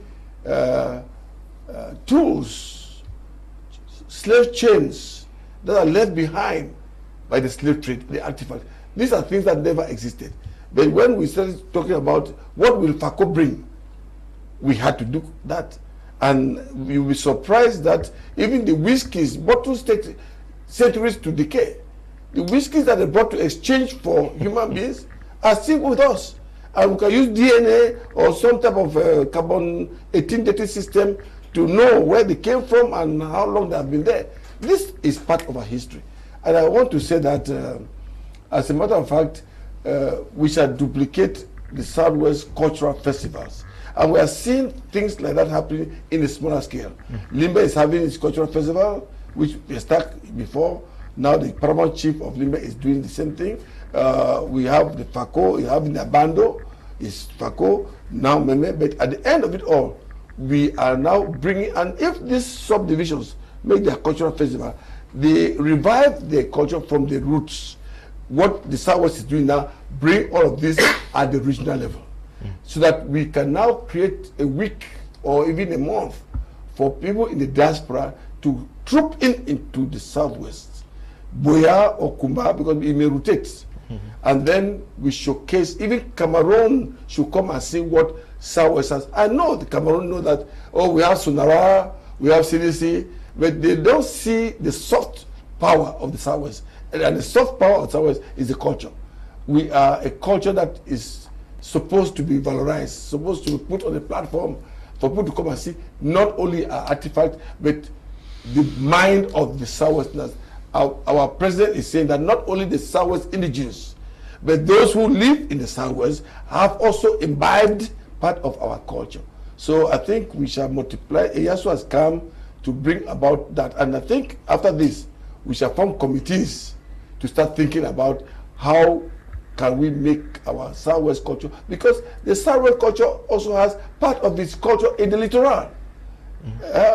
tools, slave chains that are left behind by the slave trade, the artifacts. These are things that never existed. But when we started talking about what will Fako bring, we had to do that. And you'll be surprised that even the whiskies, bottles take centuries to decay. The whiskies that they brought to exchange for human beings are still with us. And we can use DNA or some type of carbon 18 dating system to know where they came from and how long they have been there. This is part of our history. And I want to say that, as a matter of fact, we shall duplicate the Southwest cultural festivals. And we are seeing things like that happening in a smaller scale. Limbe is having its cultural festival, which we started before. Now the paramount chief of Limbe is doing the same thing. We have the Fako, we have Nabando, is Fako, now Meme. But at the end of it all, we are now bringing, and if these subdivisions make their cultural festival, they revive their culture from the roots. What the Southwest is doing now, bring all of this at the regional level, so that we can now create a week or even a month for people in the diaspora to troop into the Southwest, Boya or Kumba, because it may rotate. And then we showcase, even Cameroon should come and see what Southwest has. I know the Cameroon know that, oh, we have Sonara, we have CDC, but they don't see the soft power of the Southwest. And the soft power of the Southwest is the culture. We are a culture that is supposed to be valorized, supposed to be put on a platform for people to come and see not only our artifact, but the mind of the Southwesterners. Our president is saying that not only the Southwest indigenous, but those who live in the Southwest have also imbibed part of our culture. So I think we shall multiply. EYASU has come to bring about that. And I think after this, we shall form committees to start thinking about how can we make our Southwest culture, because the Southwest culture also has part of its culture in the littoral.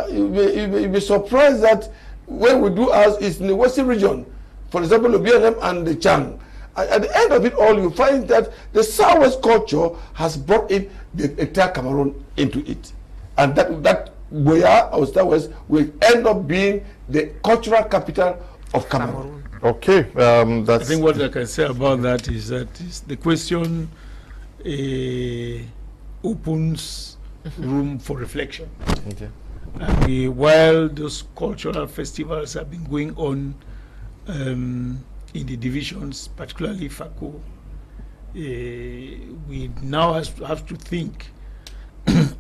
You'll be surprised that when we do ours, it's in the Western region. For example, the BNM and the Chang. At the end of it all, you find that the Southwest culture has brought in the entire Cameroon into it. And that Boya or Southwest will end up being the cultural capital of Cameroon. Okay, I think what I can say about that is the question opens room for reflection. Okay. And while those cultural festivals have been going on in the divisions, particularly FACO, we now have to think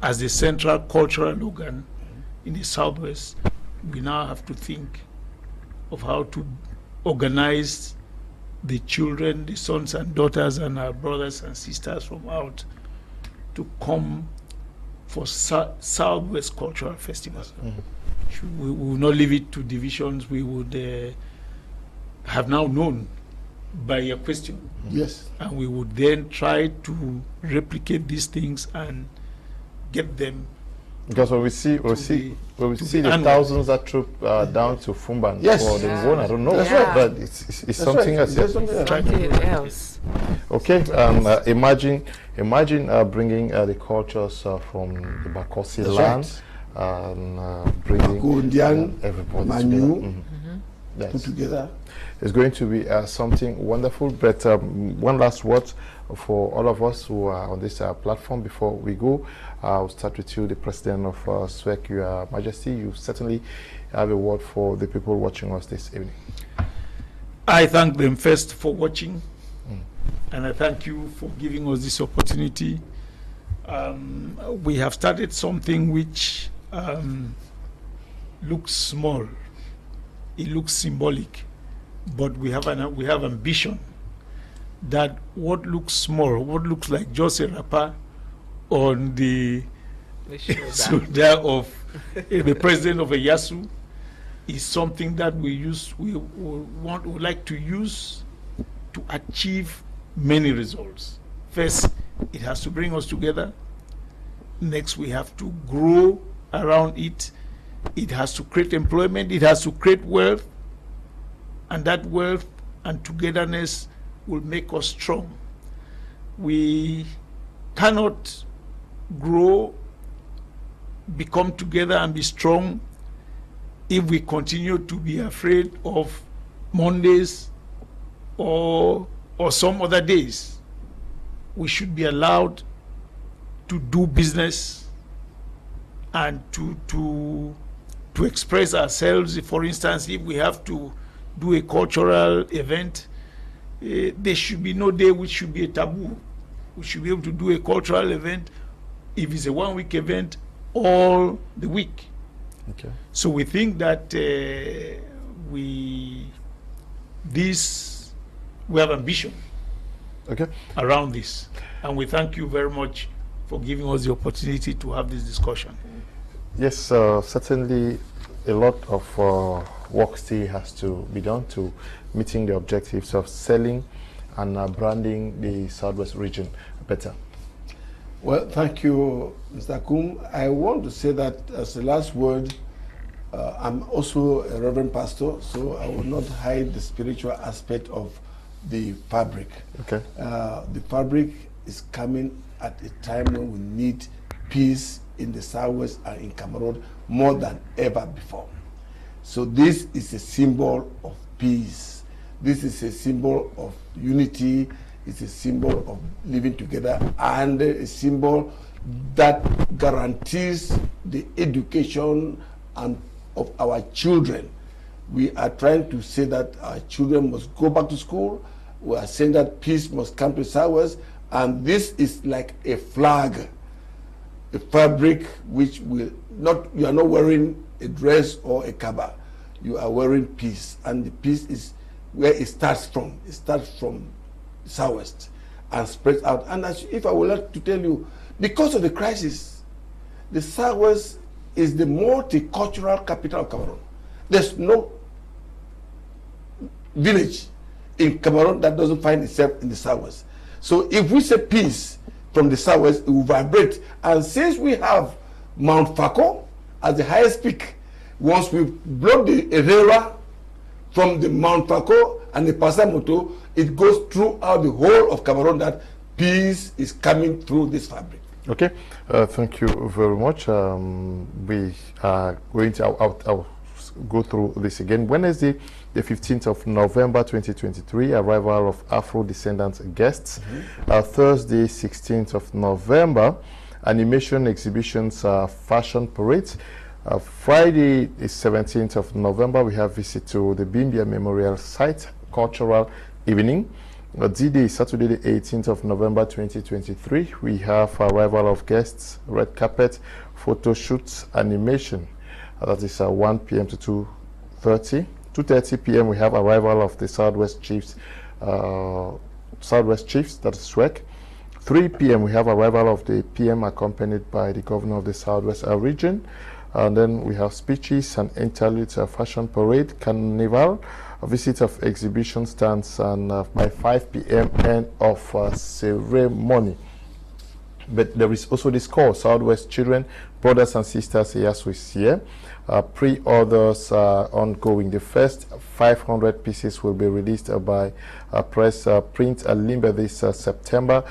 as the central cultural organ in the Southwest, we now have to think of how to organize the children, the sons and daughters and our brothers and sisters from out to come for Southwest cultural festivals. We will not leave it to divisions. We would have now known by your question. Yes. And we would then try to replicate these things and get them. Because when we see the thousands that troop down to Fumban for the one, I don't know. That's right. But it's something else. Something else. Okay. Imagine bringing the cultures from the Bakosi land and bringing everybody together. Yes. Put together. It's going to be something wonderful. But one last word for all of us who are on this platform before we go. I'll start with you, the president of SWECC, Your Majesty. You certainly have a word for the people watching us this evening. I thank them first for watching, and I thank you for giving us this opportunity. We have started something which looks small. It looks symbolic, but we have ambition that what looks small, what looks like just a wrapper on the shoulder of the president of EYASU is something that we would like to use to achieve many results. First, it has to bring us together. Next, we have to grow around it. It has to create employment. It has to create wealth. And that wealth and togetherness will make us strong. We cannot grow, become together and be strong if we continue to be afraid of Mondays or some other days. We should be allowed to do business and to express ourselves. For instance, if we have to do a cultural event, there should be no day which should be a taboo. We should be able to do a cultural event if it's a one-week event all the week. Okay. So we think that we have ambition around this, and we thank you very much for giving us the opportunity to have this discussion. Yes, certainly a lot of work still has to be done to meeting the objectives of selling and branding the Southwest region better. Well, thank you, Mr. Kum. I want to say that as the last word, I'm also a Reverend Pastor, so I will not hide the spiritual aspect of the fabric. Okay. The fabric is coming at a time when we need peace in the Southwest and in Cameroon more than ever before. So this is a symbol of peace. This is a symbol of unity. It's a symbol of living together and a symbol that guarantees the education and of our children. We are trying to say that our children must go back to school. We are saying that peace must come to Southwest, and this is like a flag, a fabric which will not, you are not wearing a dress or a kaba. You are wearing peace, and the peace is where it starts from. It starts from Southwest and spreads out. And if I would like to tell you, because of the crisis, the Southwest is the multicultural capital of Cameroon. There's no village in Cameroon that doesn't find itself in the Southwest. So if we say peace from the Southwest, it will vibrate. And since we have Mount Fako as the highest peak, once we blow the Herrera from the Mount Fako and the Pasamoto, it goes throughout the whole of Cameroon that peace is coming through this fabric. Okay, thank you very much. We are going to I'll go through this again. Wednesday, the 15th of November 2023, arrival of Afro-descendant guests. Thursday, 16th of November, animation exhibitions, fashion parades. Friday is 17th of November. We have visit to the Bimbia Memorial Site, cultural evening. D-Day, Saturday the 18th of November 2023. We have arrival of guests, red carpet, photo shoots, animation. That is 1 p.m. to 2:30. 2:30 p.m. we have arrival of the Southwest Chiefs, that is SWECC. 3 p.m. we have arrival of the PM accompanied by the governor of the Southwest region. And then we have speeches and interludes, fashion parade, carnival, a visit of exhibition stands, and by 5 p.m. end of ceremony. But there is also this call, Southwest Children, Brothers and Sisters, EYASU is here. Pre-orders are ongoing. The first 500 pieces will be released by press print and limber this September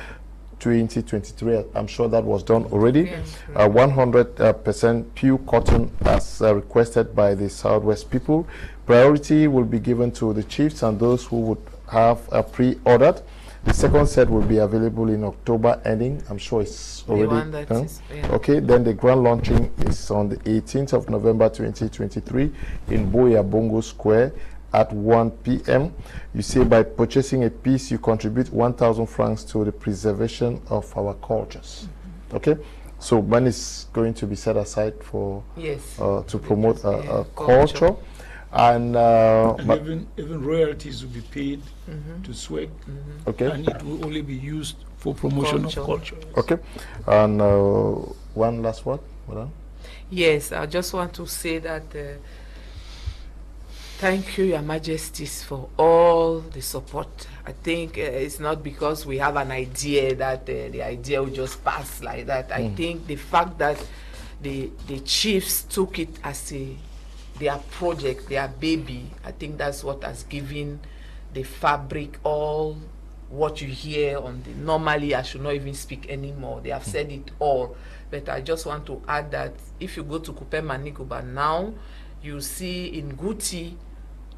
2023. I'm sure that was done already. Yes, 100% pure cotton as requested by the Southwest people. Priority will be given to the chiefs and those who would have pre-ordered. The second set will be available in October ending. I'm sure it's already done. Okay, then the grand launching is on the 18th of November 2023 in Boya Bongo Square at 1 p.m. You say by purchasing a piece, you contribute 1,000 francs to the preservation of our cultures. Okay, so money is going to be set aside for to promote culture. And even royalties will be paid to SWECC, okay, and it will only be used for promotion of culture. Okay, and one last word, madam. Yes, I just want to say that thank you, Your Majesties, for all the support. I think it's not because we have an idea that the idea will just pass like that. I think the fact that the chiefs took it as their project, their baby, I think that's what has given the fabric all what you hear on the, normally I should not even speak anymore. They have said it all. But I just want to add that if you go to Kupe Maniguba now, you see in Guti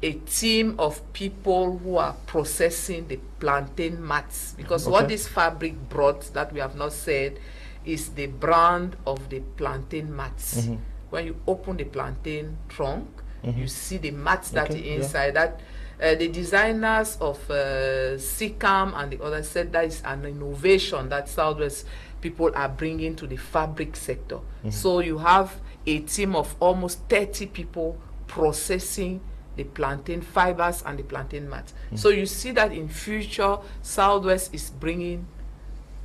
a team of people who are processing the plantain mats. Because what this fabric brought that we have not said is the brand of the plantain mats. When you open the plantain trunk, you see the mats that are inside. That the designers of SICAM and the others said that is an innovation that Southwest people are bringing to the fabric sector. So you have a team of almost 30 people processing the plantain fibers and the plantain mats. So you see that in future, Southwest is bringing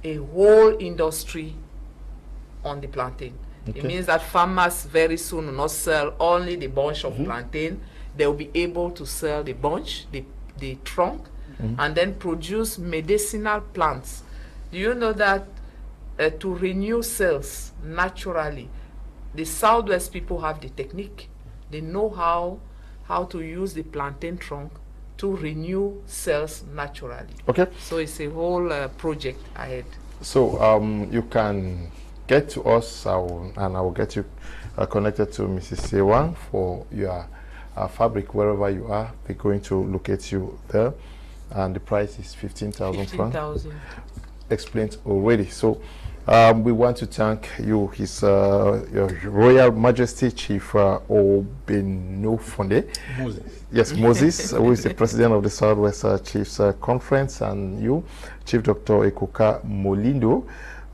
a whole industry on the plantain. It means that farmers very soon will not sell only the bunch of plantain. They will be able to sell the bunch, the trunk, and then produce medicinal plants. Do you know that to renew cells naturally, the Southwest people have the technique. They know how to use the plantain trunk to renew cells naturally. Okay. So it's a whole project ahead. So you can get to us, and I will get you connected to Mrs. Ewang for your fabric wherever you are. We're going to locate you there, and the price is 15,000 francs. 15,000. Explained already. So we want to thank you, His Your Royal Majesty Chief Obenofonde. Moses. Yes, Moses, who is the president of the Southwest Chiefs Conference, and you, Chief Dr. Ekoka Molindo,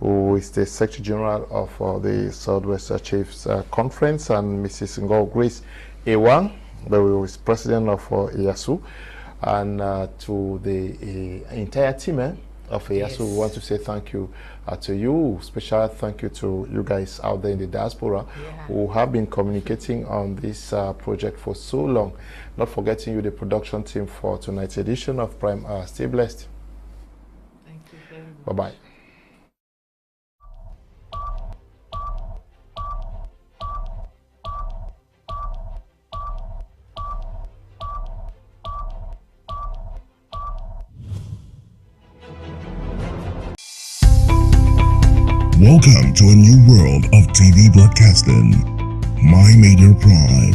who is the Secretary General of the Southwest Chiefs Conference, and Mrs. Ngo Grace Ewang, who is President of EYASU, and to the entire team of EYASU, we want to say thank you to you. Special thank you to you guys out there in the diaspora who have been communicating on this project for so long. Not forgetting you, the production team for tonight's edition of Prime Hour. Stay blessed. Thank you very much. Bye-bye. Welcome to a new world of TV broadcasting. My Major Prime.